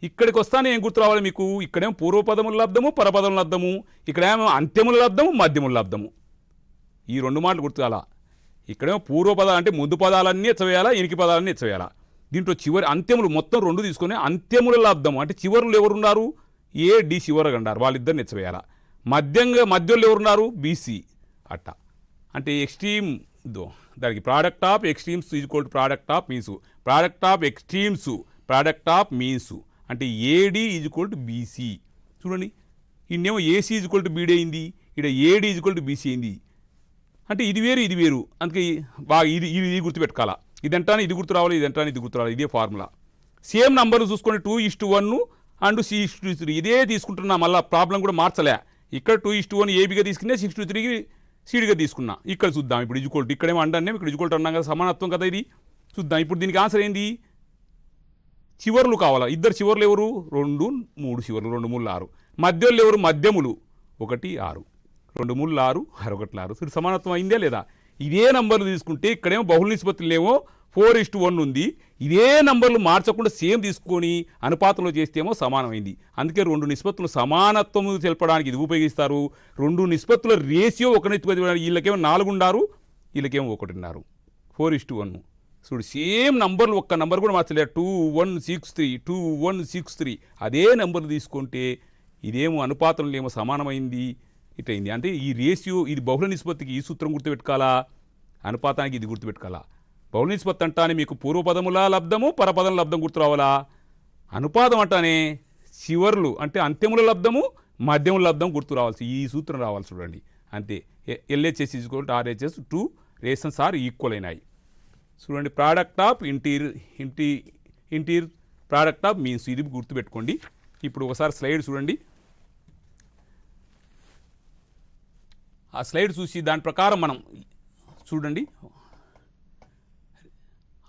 ఇక్కడికి వస్తానే ఏం గుర్తు రావాలి మీకు? ఇక్కడేమో పూర్వపదముల లబ్ధము, పరపదముల లబ్ధము, ఇక్కడేమో అంత్యముల లబ్ధము, మధ్యముల లబ్ధము. ఈ రెండు మాటలు గుర్తురాలా. ఇక్కడేమో పూర్వపదాలు అంటే ముందు పదాలన్నీ ఎచ్చవేయాలా, ఎనికి పదాలన్నీ ఎచ్చవేయాలా. దీంట్లో చివరి అంత్యములు మొత్తం 2 తీసుకొని అంత్యముల లబ్ధము అంటే చివరులు ఎవరున్నారు? AD చివరగా ఉన్నారు, వాళ్ళిద్దరిని ఎచ్చవేయాలా. మధ్యలో ఎవరున్నారు? BC అట్ట. అంటే ఎక్స్ట్రీమ్ దానికి product of extremes equal to product of means. Product of extremes product of means అంటే AD ఈజ్వల్ టు BC. చూడండి, ఇన్నేమో AC ఈజ్వల్ టు BD అయింది, ఇక్కడ AD ఈజ్వల్ టు BC అయింది. అంటే ఇది వేరు ఇది వేరు, అందుకే బాగా ఇది గుర్తుపెట్టుకోవాలా. ఇదంటానే ఇది గుర్తు రావాలి, ఇదంటానే ఇది గుర్తు రావాలి. ఇదే ఫార్ములా. సేమ్ నంబర్లు చూసుకొని 2:1 అండ్ C/3 ఇదే తీసుకుంటున్నా. మళ్ళీ ప్రాబ్లం కూడా మార్చలే. ఇక్కడ 2:1 ఏబిగా తీసుకున్నా, 6:3 సీడ్గా తీసుకున్నా. ఇక్కడ చూద్దాం. ఇప్పుడు ఈజ్వల్ టు ఇక్కడేమో అండన్నాం, ఇక్కడ ఈజ్వల్ టు అన్నాం కదా, సమానత్వం కదా ఇది. చూద్దాం ఇప్పుడు దీనికి ఆన్సర్ ఏంది? చివర్లు కావాలా. ఇద్దరు చివర్లు ఎవరు? 2, 3 చివర్లు, 2, 3, 6. మధ్యలో ఎవరు? మధ్యములు 1, 6. 2, 3, 6, 6, 6. సో సమానత్వం అయిందే లేదా? ఇదే నంబర్లు తీసుకుంటే ఇక్కడేమో బహుళ నిష్పత్తులేమో 4:1 ఉంది. ఇదే నంబర్లు మార్చకుండా సేమ్ తీసుకొని అనుపాతంలో చేస్తేమో సమానమైంది. అందుకే 2 నిష్పత్తులు సమానత్వం తెలపడానికి ఇది ఉపయోగిస్తారు. 2 నిష్పత్తుల రేషియో 1 నిష్పత్తి. వీళ్ళకేమో 4 ఉన్నారు, వీళ్ళకేమో 1 ఉన్నారు. 4:1. చూడు సేమ్ నంబర్లు ఒక్క నంబర్ కూడా మార్చలేదు. 2163 2163 అదే నంబర్లు తీసుకుంటే ఇదేమో అనుపాతంలో ఏమో సమానమైంది, ఇటైంది. అంటే ఈ రేషియో ఇది బహుళ నిష్పత్తికి ఈ సూత్రం గుర్తుపెట్టుకోవాలా, అనుపాతానికి ఇది గుర్తుపెట్టుకోవాలా. బహుళ నిష్పత్తి అంటానే మీకు పూర్వపదముల లబ్ధము, పరపదముల లబ్ధం గుర్తు రావాలా. అనుపాతం అంటానే చివర్లు అంటే అంత్యముల లబ్ధము, మధ్యముల లబ్ధం గుర్తు రావాల్సి ఈ సూత్రం రావాలి. చూడండి అంతే. LHS equal to RHS 2 ratios are equal అయినాయి. చూడండి ప్రోడక్ట్ ఆఫ్ ఇంటీర్ ప్రోడక్ట్ ఆఫ్ మీన్స్ ఇది గుర్తుపెట్టుకోండి. ఇప్పుడు ఒకసారి స్లైడ్ చూడండి. ఆ స్లైడ్ చూసి దాని ప్రకారం మనం చూడండి.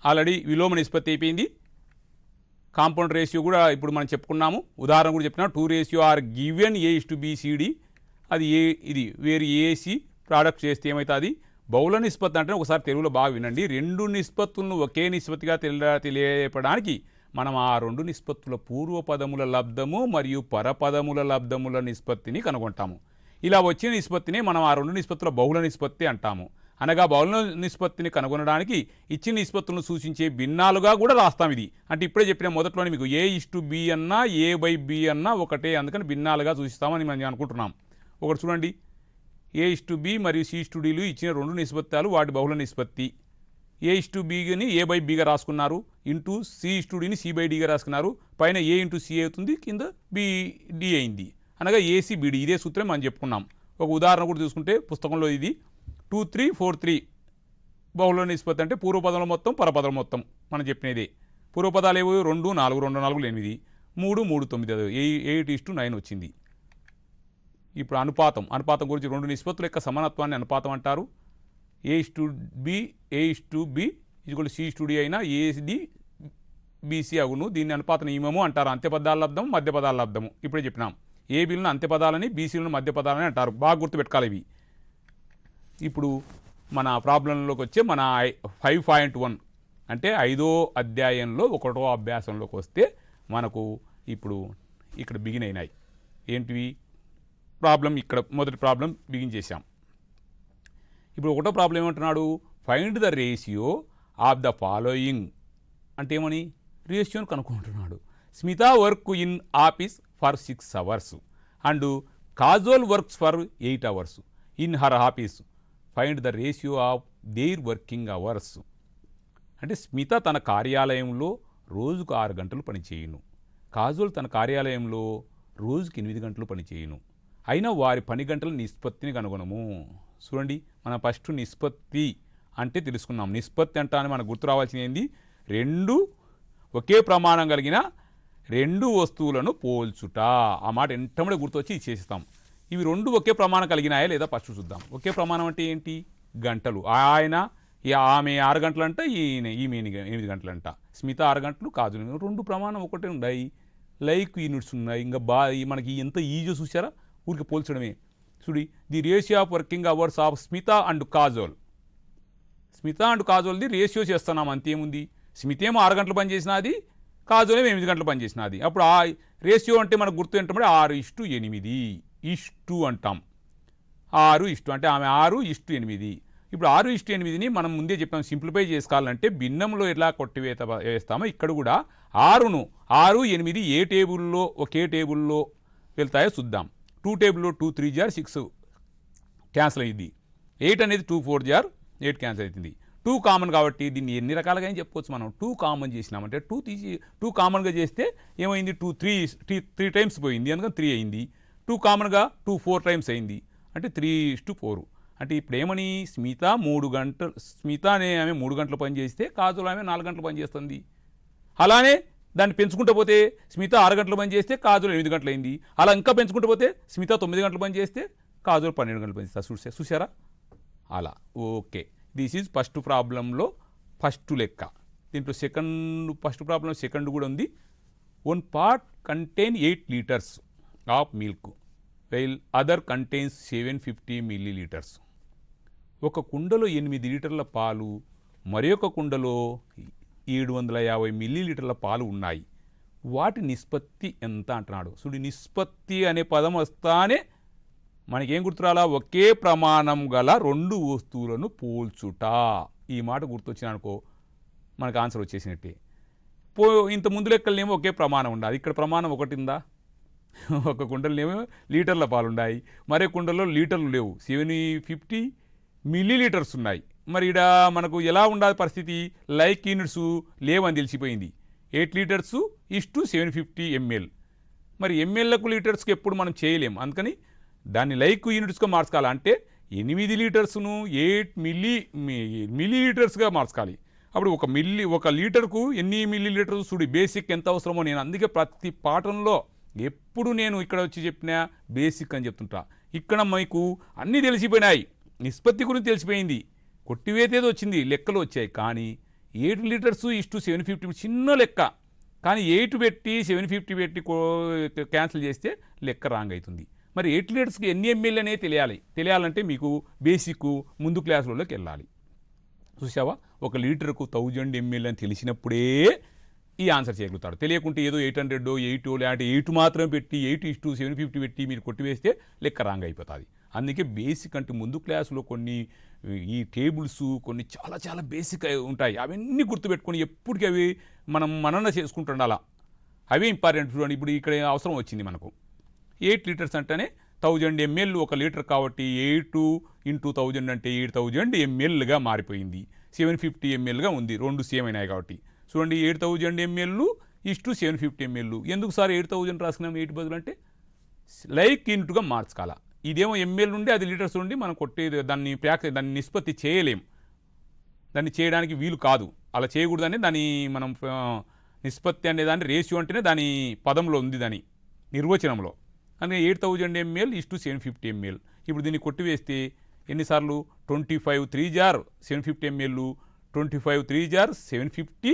ఆల్రెడీ విలోమ నిష్పత్తి అయిపోయింది. కాంపౌండ్ రేషియో కూడా ఇప్పుడు మనం చెప్పుకున్నాము. ఉదాహరణ కూడా చెప్పినా 2 రేషియో ఆర్ గివెన్ A/BCD. అది ఇది వేరు AC ప్రోడక్ట్ చేస్తే ఏమవుతుంది? బహుళ నిష్పత్తి అంటే ఒకసారి తెలుగులో బాగా వినండి. 2 నిష్పత్తులను ఒకే నిష్పత్తిగా తెలియపడానికి మనం ఆ 2 నిష్పత్తుల పూర్వపదముల లబ్ధము మరియు పరపదముల లబ్ధముల నిష్పత్తిని కనుగొంటాము. ఇలా వచ్చిన నిష్పత్తిని మనం ఆ 2 నిష్పత్తుల బహుళ నిష్పత్తి అంటాము. అనగా బహుళ నిష్పత్తిని కనుగొనడానికి ఇచ్చిన నిష్పత్తులను సూచించే భిన్నాలుగా కూడా రాస్తాం. ఇది అంటే ఇప్పుడే చెప్పిన మొదట్లోనే మీకు A/B అన్నా A/B అన్నా ఒకటే, అందుకని భిన్నాలుగా సూచిస్తామని మనం అనుకుంటున్నాం. ఒకటి చూడండి, A/B మరియు C/Dలు ఇచ్చిన 2 నిష్పత్తాలు వాటి బహుళ నిష్పత్తి. A/Bని A/Bగా రాసుకున్నారు, ఇంటూ C/Dని C/Dగా రాసుకున్నారు. పైన A × C అవుతుంది, కింద BD అయింది. అనగా AC/BD ఇదే సూత్రం మనం చెప్పుకున్నాం. ఒక ఉదాహరణ కూడా చూసుకుంటే పుస్తకంలో ఇది 2343 బహుళ నిష్పత్తి అంటే పూర్వపదముల మొత్తం, పరపదముల మొత్తం మనం చెప్పినది. పూర్వపదాలు ఏవో 2, 4, 2, 4, 8, 3, 3, 9, 8:9 వచ్చింది. ఇప్పుడు అనుపాతం గురించి 2 నిష్పత్తుల యొక్క సమానత్వాన్ని అనుపాతం అంటారు. A/B ఈజ్వల్ C/D అయినా AD/BC అగును. దీన్ని అనుపాత నియమము అంటారు. అంత్యపదాల లబ్ధము, మధ్యపదాల లబ్ధము ఇప్పుడే చెప్పినాం. ఏబీలను అంత్యపదాలని, BCలను మధ్యపదాలని అంటారు. బాగా గుర్తుపెట్టుకోవాలి ఇవి. ఇప్పుడు మన ప్రాబ్లంలోకి వచ్చే మన 5.1 అంటే 5వ అధ్యాయంలో 1వ అభ్యాసంలోకి వస్తే మనకు ఇప్పుడు ఇక్కడ బిగిన్ అయినాయి. ఏంటివి ప్రాబ్లం? ఇక్కడ మొదటి ప్రాబ్లం బిగిన్ చేశాం. ఇప్పుడు 1వ ప్రాబ్లం ఏమంటున్నాడు? Find the ratio of the following అంటే ఏమని రేషియోని కనుక్కుంటున్నాడు. Smita work in office for 6 hours and Kajol works for 8 hours in her office. Find the ratio of their working hours. అంటే స్మిత తన కార్యాలయంలో రోజుకు 6 గంటలు పనిచేయును. కాజువల్ తన కార్యాలయంలో రోజుకి 8 గంటలు పనిచేయును. అయినా వారి పని గంటల నిష్పత్తిని కనుగొనము. చూడండి, మనం ఫస్ట్ నిష్పత్తి అంటే తెలుసుకున్నాం. నిష్పత్తి అంటానే మనకు గుర్తు రావాల్సింది ఏంది? 2 ఒకే ప్రమాణం కలిగిన 2 వస్తువులను పోల్చుట. ఆ మాట ఎంటనే గుర్తొచ్చి చేస్తాం. ఇవి 2 ఒకే ప్రమాణం కలిగినాయా లేదా ఫస్ట్ చూద్దాం. ఒకే ప్రమాణం అంటే ఏంటి? గంటలు. ఆమె 6 గంటలంట, ఈమె 8 గంటలంట. స్మిత 6 గంటలు, కాజు 2 ప్రమాణం ఒకటే ఉన్నాయి. లైక్ యూనిట్స్ ఉన్నాయి. ఇంకా మనకి ఎంత ఈజీ చూసారా? ఊరికి పోల్చడమే. చూడి, the ratio of working hours of Smita and Kajol. Smita and కాజోల్ది రేషియో చేస్తున్నాం అంతేముంది. స్మిత ఏమో 6 గంటలు పనిచేసినది, కాజోల్ ఏమో 8 గంటలు పనిచేసినది. అప్పుడు ఆ రేషియో అంటే మనకు గుర్తు ఏంటంటే 6:8 ఇష్టు అంటాం. 6 అంటే ఆమె 6:8. ఇప్పుడు 6:8ని మనం ముందే చెప్పాం సింప్లిఫై చేసుకోవాలంటే భిన్నంలో ఎలా వేస్తామో ఇక్కడ కూడా 6ను 6, 8 ఏ టేబుల్లో ఒకే టేబుల్లో వెళ్తాయో చూద్దాం. 2 టేబుల్లో 2 3 జార్ 6 క్యాన్సిల్ అయ్యింది. 8 అనేది 2 4 జార్ 8 క్యాన్సిల్ అవుతుంది. 2 కామన్ కాబట్టి దీన్ని ఎన్ని రకాలుగా ఏం చెప్పుకోవచ్చు మనం. 2 కామన్ చేసినామంటే 2 కామన్గా చేస్తే ఏమైంది, 2 3 టైమ్స్ పోయింది, అందుకని 3 అయింది. 2 కామన్గా 2 4 టైమ్స్ అయింది అంటే 3:4. అంటే ఇప్పుడు ఏమని, స్మిత అనే ఆమె 3 గంటలు పని చేస్తే కాజోల్ ఆమె 4 గంటలు పని చేస్తుంది. అలానే దాన్ని పెంచుకుంటూ పోతే స్మిత 6 గంటలు పని చేస్తే కాజోల్ 8 గంటలు అయింది. అలా ఇంకా పెంచుకుంటూ పోతే స్మిత 9 గంటలు పని చేస్తే కాజోల్ 12 గంటలు పని చేస్తారు. చూసారా అలా. ఓకే, దిస్ ఈజ్ ఫస్ట్ ప్రాబ్లంలో ఫస్ట్ లెక్క. దీంట్లో ఫస్ట్ ప్రాబ్లం సెకండ్ కూడా ఉంది. 1 pot contain 8 litres of milk while other contains 750 millilitres. ఒక కుండలో 8 లీటర్ల పాలు, మరి ఒక కుండలో 750 మిల్లీలీటర్ల పాలు ఉన్నాయి. వాటి నిష్పత్తి ఎంత అంటున్నాడు. చూడు, నిష్పత్తి అనే పదం వస్తానే మనకేం గుర్తురాలా, ఒకే ప్రమాణం గల 2 వస్తువులను పోల్చుట. ఈ మాట గుర్తొచ్చిన అనుకో మనకు ఆన్సర్ వచ్చేసినట్టే. ఇంత ముందు లెక్కలనేమో ఒకే ప్రమాణం ఉండాలి. ఇక్కడ ప్రమాణం ఒకటి ఉందా? ఒక కుండలనేమో లీటర్ల పాలు ఉన్నాయి, మరే కుండల్లో లీటర్లు లేవు, 750 మిల్లీలీటర్స్ ఉన్నాయి. మరి ఇక్కడ మనకు ఎలా ఉండాలి పరిస్థితి, లైక్ యూనిట్స్ లేవని తెలిసిపోయింది. 8 లీటర్స్ ఇష్టు 750 ml. మరి ఎంఎల్లకు లీటర్స్కి ఎప్పుడు మనం చేయలేం, అందుకని దాన్ని లైక్ యూనిట్స్గా మార్చుకోవాలి. అంటే 8 లీటర్స్ను 8 మిల్లీలీటర్స్గా మార్చుకోవాలి. అప్పుడు ఒక లీటర్కు ఎన్ని మిల్లీలీటర్స్ చూడు, బేసిక్ ఎంత అవసరమో నేను అందుకే ప్రతి పాఠంలో ఎప్పుడు నేను ఇక్కడ వచ్చి చెప్పినా బేసిక్ అని చెప్తుంటా. ఇక్కడ మీకు అన్నీ తెలిసిపోయినాయి, నిష్పత్తి గురించి తెలిసిపోయింది, కొట్టివేతేది వచ్చింది, లెక్కలు వచ్చాయి. కానీ 8 లీటర్స్ ఇష్టు 750 చిన్న లెక్క, కానీ 8 పెట్టి 750 పెట్టి క్యాన్సిల్ చేస్తే లెక్క రాంగ్ అవుతుంది. మరి 8 లీటర్స్కి ఎన్ని ఎంఎల్ అనేది తెలియాలంటే మీకు బేసిక్ ముందు క్లాసులలోకి వెళ్ళాలి. చూసావా, 1 లీటర్కు 1000 ml అని తెలిసినప్పుడే ఈ ఆన్సర్ చేయగలుగుతాడు. తెలియకుంటే ఏదో 800 8 లేదంటే 8 మాత్రం పెట్టి 8:750 పెట్టి మీరు కొట్టివేస్తే లెక్క రాంగ్ అయిపోతుంది. అందుకే బేసిక్ అంటే ముందు క్లాసులో కొన్ని ఈ టేబుల్స్ కొన్ని చాలా చాలా బేసిక్ ఉంటాయి, అవన్నీ గుర్తుపెట్టుకొని ఎప్పటికీ అవి మనం మనన చేసుకుంటుండాలా, అవే ఇంపార్టెంట్. చూడండి, ఇప్పుడు ఇక్కడ అవసరం వచ్చింది మనకు. 8 లీటర్స్ అంటేనే 1000 ml 1 లీటర్ కాబట్టి 8 × 1000 అంటే 8000 mlగా మారిపోయింది. 750 mlగా ఉంది, 2 సేమ్ అయినాయి కాబట్టి. చూడండి, 8000 ml ఇష్టు 750 ml. ఎందుకు సార్ 8000 రాసుకున్నాం 8 బదులు అంటే లైక్ యూనిట్గా మార్చుకోవాల. ఇదేమో ఎంఎల్ నుండి అది లీటర్స్ నుండి మనం కొట్టేది, దాన్ని నిష్పత్తి చేయలేం, దాన్ని చేయడానికి వీలు కాదు, అలా చేయకూడదని దాని మనం నిష్పత్తి అనే దాన్ని రేషియో అంటేనే దాని పదంలో ఉంది, దాని నిర్వచనంలో. అందుకే 8000 ml ఇష్టు 750 ml. ఇప్పుడు దీన్ని కొట్టివేస్తే ఎన్నిసార్లు 25 3 జార్ 750 ml, 25 3 జార్ 750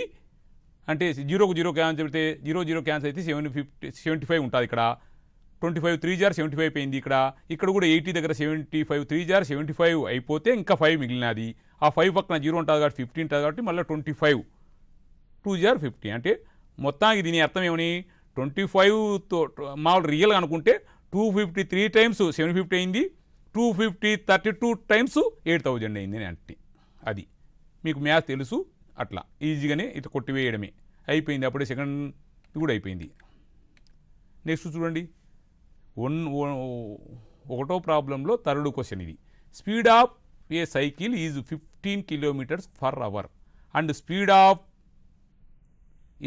అంటే 0కు 0 క్యాన్సిల్ అయితే 0 క్యాన్సిల్ అయితే 75 ఉంటుంది. ఇక్కడ 25 3 జార్ 75 అయిపోయింది. ఇక్కడ కూడా 80 దగ్గర 75 3 జార్ 75 అయిపోతే ఇంకా 5 మిగిలినది. ఆ 5 పక్కన 0 ఉంటుంది కాబట్టి 50 ఉంటుంది కాబట్టి మళ్ళీ 25 2 జార్ 50. అంటే మొత్తానికి దీని అర్థం ఏమని, 25తో మామూలు రియల్గా అనుకుంటే 253 టైమ్స్ 750 అయింది, 232 టైమ్స్ 8000 అయింది అని అంటే. అది మీకు మ్యాథ్స్ తెలుసు, అట్లా ఈజీగానే ఇట్లా కొట్టివేయడమే అయిపోయింది. అప్పుడే సెకండ్ కూడా అయిపోయింది. నెక్స్ట్ చూడండి, 1వ ప్రాబ్లంలో 3rd క్వశ్చన్ ఇది. Speed of A cycle is 15 km/h and speed of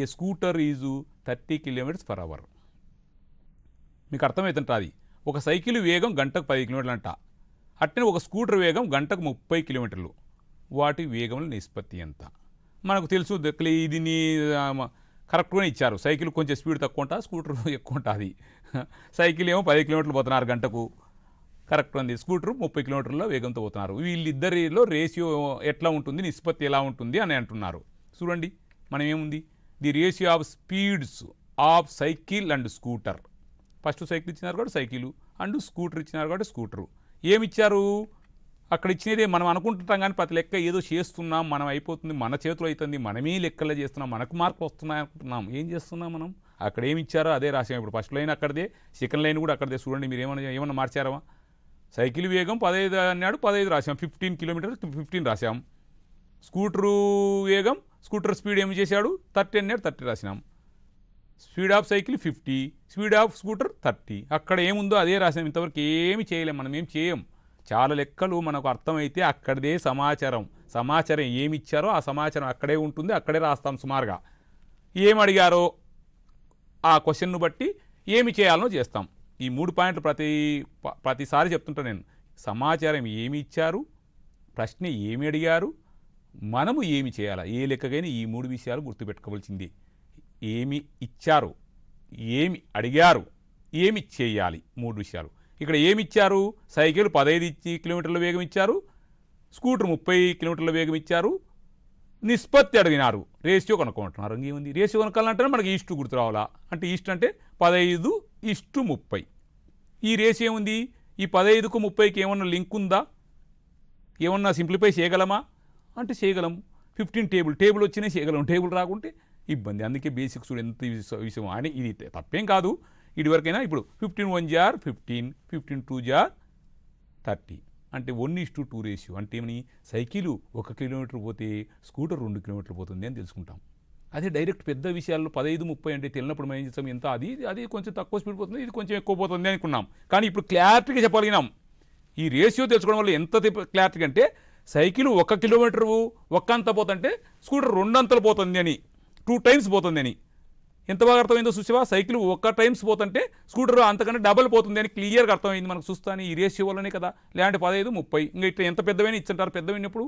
A scooter is 30 km/h. మీకు అర్థమవుతుంటుంది, ఒక సైకిల్ వేగం గంటకు 10 కిలోమీటర్లు అంట, అట్నే ఒక స్కూటర్ వేగం గంటకు 30 కిలోమీటర్లు. వాటి వేగముల నిష్పత్తి ఎంత? మనకు తెలుసు, దీన్ని కరెక్ట్గానే ఇచ్చారు. సైకిల్ కొంచెం స్పీడ్ తక్కువ ఉంటుంది, స్కూటర్ ఎక్కువ ఉంటుంది. సైకిల్ ఏమో 10 కిలోమీటర్లు పోతున్నారు గంటకు, కరెక్ట్ ఉంది. స్కూటర్ 30 కిలోమీటర్ల వేగంతో పోతున్నారు. వీళ్ళిద్దరిలో రేషియో ఎట్లా ఉంటుంది, నిష్పత్తి ఎలా ఉంటుంది అని అంటున్నారు. చూడండి, మనం ఏముంది, the ratio of speeds of cycle and scooter. First cycle ఇచ్చినారు కాబట్టి సైకిల్, అండ్ స్కూటర్ ఇచ్చినారు కాబట్టి స్కూటరు. ఏమిచ్చారు, అక్కడ ఇచ్చినదే మనం అనుకుంటుంటాం కానీ ప్రతి లెక్క ఏదో చేస్తున్నాం, మనం అయిపోతుంది, మన చేతిలో అవుతుంది, మనమే లెక్కలే చేస్తున్నాం, మనకు మార్కులు వస్తున్నాయి అనుకుంటున్నాం. ఏం చేస్తున్నాం మనం? అక్కడ ఏమి ఇచ్చారో అదే రాసాం. ఇప్పుడు ఫస్ట్ లైన్ అక్కడదే, సెకండ్ లైన్ కూడా అక్కడదే. చూడండి మీరు ఏమన్నా మార్చారా? సైకిల్ వేగం 15 అన్నాడు, 15 రాసాం. 15 కిలోమీటర్స్ 15 రాసాం. స్కూటరు వేగం, స్కూటర్ స్పీడ్ ఏమి చేశాడు? 30 అన్నాడు, 30 రాసినాం. Speed of cycle 50, speed of scooter 30. అక్కడ ఏముందో అదే రాసాం. ఇంతవరకు ఏమి చేయలేం, మనం ఏం చేయం. చాలా లెక్కలు మనకు అర్థమైతే అక్కడదే సమాచారం ఏమి ఇచ్చారో ఆ సమాచారం అక్కడే ఉంటుంది, అక్కడే రాస్తాం సుమారుగా. ఏమి అడిగారో ఆ క్వశ్చన్ను బట్టి ఏమి చేయాలనో చేస్తాం. ఈ 3 పాయింట్లు ప్రతిసారి చెప్తుంటా నేను. సమాచారం ఏమి ఇచ్చారు, ప్రశ్న ఏమి అడిగారు, మనము ఏమి చేయాలా. ఏ లెక్కకైనా ఈ 3 విషయాలు గుర్తుపెట్టుకోవాల్సింది. ఏమి ఇచ్చారు, ఏమి అడిగారు, ఏమి చేయాలి, 3 విషయాలు. ఇక్కడ ఏమి ఇచ్చారు? సైకిల్ 15 కిలోమీటర్ల వేగం ఇచ్చారు, స్కూటర్ 30 కిలోమీటర్ల వేగం ఇచ్చారు, నిష్పత్తి అడిగినారు, రేషియో కనుక్కుంటున్నారు. ఇంకేముంది? రేషియో కనుక్కోవాలంటే మనకి ఈస్ట్ గుర్తు రావాలా. అంటే ఈస్ట్ అంటే 15:30. ఈ రేషియో ఏముంది? ఈ 15కు 30కి ఏమన్నా లింక్ ఉందా? ఏమన్నా సింప్లిఫై చేయగలమా అంటే చేయగలం. 15 టేబుల్ వచ్చినా చేయగలం, టేబుల్ రాకుంటే ఇబ్బంది. అందుకే బేసిక్స్ ఎంత విషయం అని. ఇది తప్పేం కాదు. ఇదివరకైనా ఇప్పుడు 15 జార్ 15, 15 జార్ 30 అంటే 1:2 రేషియో. అంటే ఏమని? సైకిలు 1 కిలోమీటర్ పోతే స్కూటర్ 2 కిలోమీటర్లు పోతుంది అని తెలుసుకుంటాం. అదే డైరెక్ట్ పెద్ద విషయాల్లో 15:30 అంటే తెలినప్పుడు మనం ఏం చేస్తాం? ఎంత అది కొంచెం తక్కువ స్పీడ్ పోతుంది, ఇది కొంచెం ఎక్కువ పోతుంది అనుకున్నాం. కానీ ఇప్పుడు క్లారిటీగా చెప్పగలిగినాం. ఈ రేషియో తెలుసుకోవడం వల్ల ఎంత క్లారిటీగా అంటే సైకిల్ 1 కిలోమీటరు 1 అంత పోతుంటే స్కూటర్ 2 అంతలు పోతుంది అని, 2 టైమ్స్ పోతుంది అని. ఎంత బాగా అర్థమైందో చూసావా? సైకిల్ 1 టైమ్స్ పోతుంటే స్కూటర్ అంతకంటే డబల్ పోతుంది అని క్లియర్గా అర్థమైంది మనకు చూస్తాను. ఈ రేషియో వల్లనే కదా. లేదంటే 15:30 ఇంకా ఇట్లా ఎంత పెద్దవైనా ఇచ్చుంటారు. పెద్దవైనప్పుడు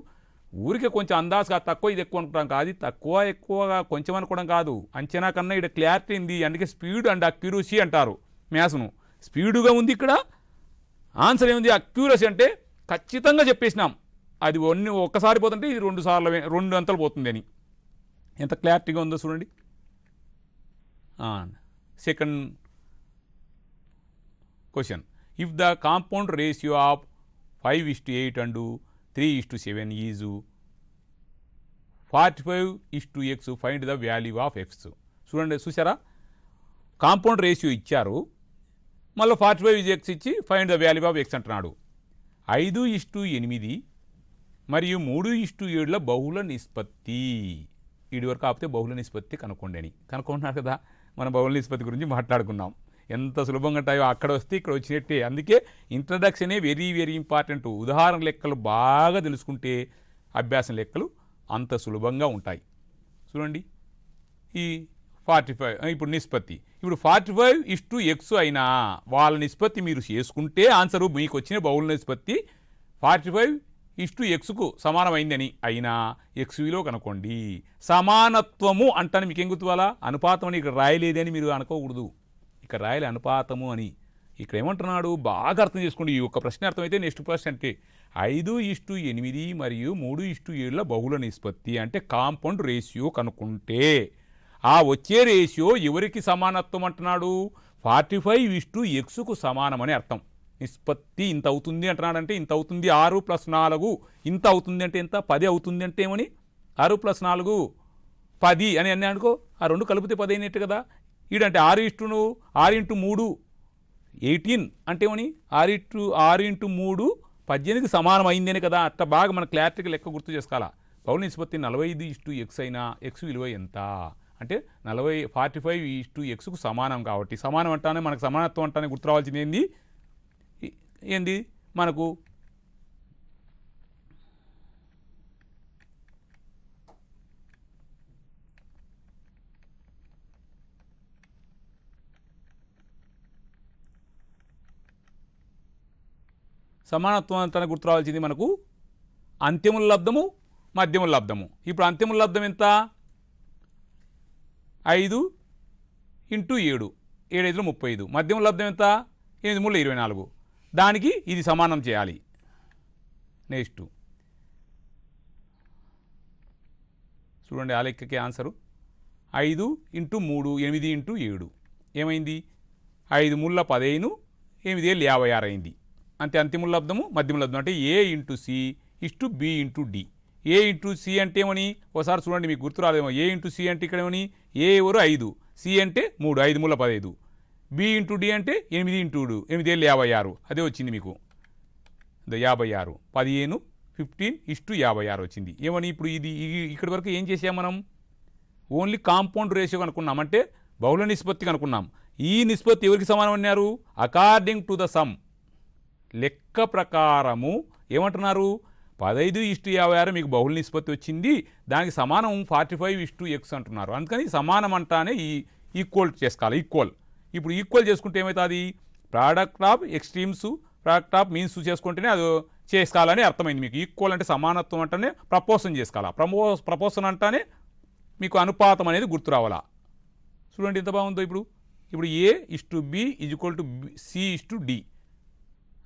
ఊరికే కొంచెం అందాజుగా తక్కువ ఇది ఎక్కువ అనుకుంటాం కాదు. ఎక్కువగా కొంచెం అనుకోవడం కాదు, అంచనా కన్నా ఇక్కడ క్లారిటీ ఉంది. అందుకే స్పీడ్ అండ్ అక్యూరసీ అంటారు మ్యాథ్స్ను. స్పీడుగా ఉంది ఇక్కడ. ఆన్సర్ ఏముంది? అక్యూరసీ అంటే ఖచ్చితంగా చెప్పేసినాం. అది ఒక్కసారి పోతుంటే ఇది 2 సార్లు 2 అంతలు పోతుంది అని. ఎంత క్లారిటీగా ఉందో చూడండి. Second question. If the compound ratio of 5:8 and 3:7 is 45:x, find the value of X. చూడండి, చూసారా? కాంపౌండ్ రేషియో ఇచ్చారు, మళ్ళీ 45x ఇచ్చి find the value of X అంటున్నాడు. 5:8 మరియు 3:7 బహుళ నిష్పత్తి. వీడి వరకు ఆపితే బహుళ నిష్పత్తి కనుక్కోండి అని కనుక్కుంటున్నారు కదా. మనం బహుళ నిష్పత్తి గురించి మాట్లాడుకున్నాం. ఎంత సులభంగా ఉంటాయో అక్కడ వస్తే ఇక్కడ వచ్చినట్టే. అందుకే ఇంట్రడక్షనే వెరీ వెరీ ఇంపార్టెంట్. ఉదాహరణ లెక్కలు బాగా తెలుసుకుంటే అభ్యాసం లెక్కలు అంత సులభంగా ఉంటాయి. చూడండి, ఈ 45 ఇప్పుడు నిష్పత్తి. ఇప్పుడు 45:x అయినా వాళ్ళ నిష్పత్తి మీరు చేసుకుంటే ఆన్సరు మీకు వచ్చిన బహుళ నిష్పత్తి 45:xకు సమానమైందని అయినా ఎక్స్ విలో కనుక్కోండి. సమానత్వము అంటాను మీకేం గుర్తువాలా? అనుపాతం అని ఇక్కడ రాయలేదని మీరు అనుకోకూడదు. ఇక్కడ రాయలే అనుపాతము అని. ఇక్కడ ఏమంటున్నాడు బాగా అర్థం చేసుకోండి. ఈ ఒక్క ప్రశ్న అర్థమైతే నెక్స్ట్ ప్రశ్న అంటే 5:8 మరియు 3:7 బహుళ నిష్పత్తి అంటే కాంపౌండ్ రేషియో కనుక్కుంటే ఆ వచ్చే రేషియో ఎవరికి సమానత్వం అంటున్నాడు? 45:xకు సమానమని అర్థం. నిష్పత్తి ఇంత అవుతుంది అంటున్నాడంటే ఇంత అవుతుంది. 6 + 4 ఇంత అవుతుంది అంటే ఎంత? 10 అవుతుంది అంటే ఏమని? 6 + 4 10 అని అన్నీ అనుకో. ఆ 2 కలిపితే 10 అయినట్టు కదా. ఈడంటే 6:3 18 అంటే ఏమని? 6:3 18కి సమానం అయిందని కదా. అట్లా బాగా మన క్లారిటీగా లెక్క గుర్తు చేసుకోవాలా. బహుళ నిష్పత్తి 45:x అయినా ఎక్స్ విలువ ఎంత అంటే 45:xకు సమానం. కాబట్టి సమానం అంటానే మనకు సమానత్వం అంటానే గుర్తు రావాల్సింది ఏంది మనకు? సమానత్వం అంతానే గుర్తు రావాల్సింది మనకు అంత్యముల లబ్ధము, మధ్యముల లబ్ధము. ఇప్పుడు అంత్యముల లబ్ధం ఎంత? 5 × 7 7 × 35. మధ్యముల లబ్ధం ఎంత? 8 × 24. దానికి ఇది సమానం చేయాలి. నెక్స్ట్ చూడండి, ఆ లెక్కకి ఆన్సరు 5 × 3 8 × 7 ఏమైంది? 5 × 3 15, 8 × 56 అయింది. అంటే అంతిమ లబ్ధము మధ్యమ లబ్ధం అంటే A into C is to B into D. A into C అంటే ఏమని ఒకసారి చూడండి, మీకు గుర్తు రాదేమో. ఏ ఇంటూ సి అంటే ఇక్కడ ఏమని, ఏ ఎవరు 5, సి అంటే 3, 5 మూల 15, బి ఇంటూ డి అంటే 8 ఇంటూ 8 ఏళ్ళు 56, అదే వచ్చింది మీకు 56. 15 15:56 వచ్చింది. ఏమని ఇప్పుడు ఇది ఇక్కడి వరకు ఏం చేసాం మనం, ఓన్లీ కాంపౌండ్ రేషియో కనుక్కున్నాం, అంటే బహుళ నిష్పత్తి కనుక్కున్నాం. ఈ నిష్పత్తి ఎవరికి సమానం అన్నారు, అకార్డింగ్ టు ద సమ్, లెక్క ప్రకారము ఏమంటున్నారు 15:56 మీకు బహుళ నిష్పత్తి వచ్చింది, దానికి సమానం 45:x అంటున్నారు. అందుకని సమానం అంటానే ఈ ఈక్వల్ చేసుకోవాలి, ఈక్వల్. ఇప్పుడు ఈక్వల్ చేసుకుంటే ఏమవుతుంది, product of extremes product of means చేసుకుంటేనే అది చేసుకోవాలని అర్థమైంది మీకు. ఈక్వల్ అంటే సమానత్వం అంటేనే ప్రపోర్షన్ చేసుకోవాలా, ప్రపోర్షన్ అంటానే మీకు అనుపాతం అనేది గుర్తు రావాలా. చూడండి ఎంత బాగుందో. ఇప్పుడు A is to B is equal to C is to D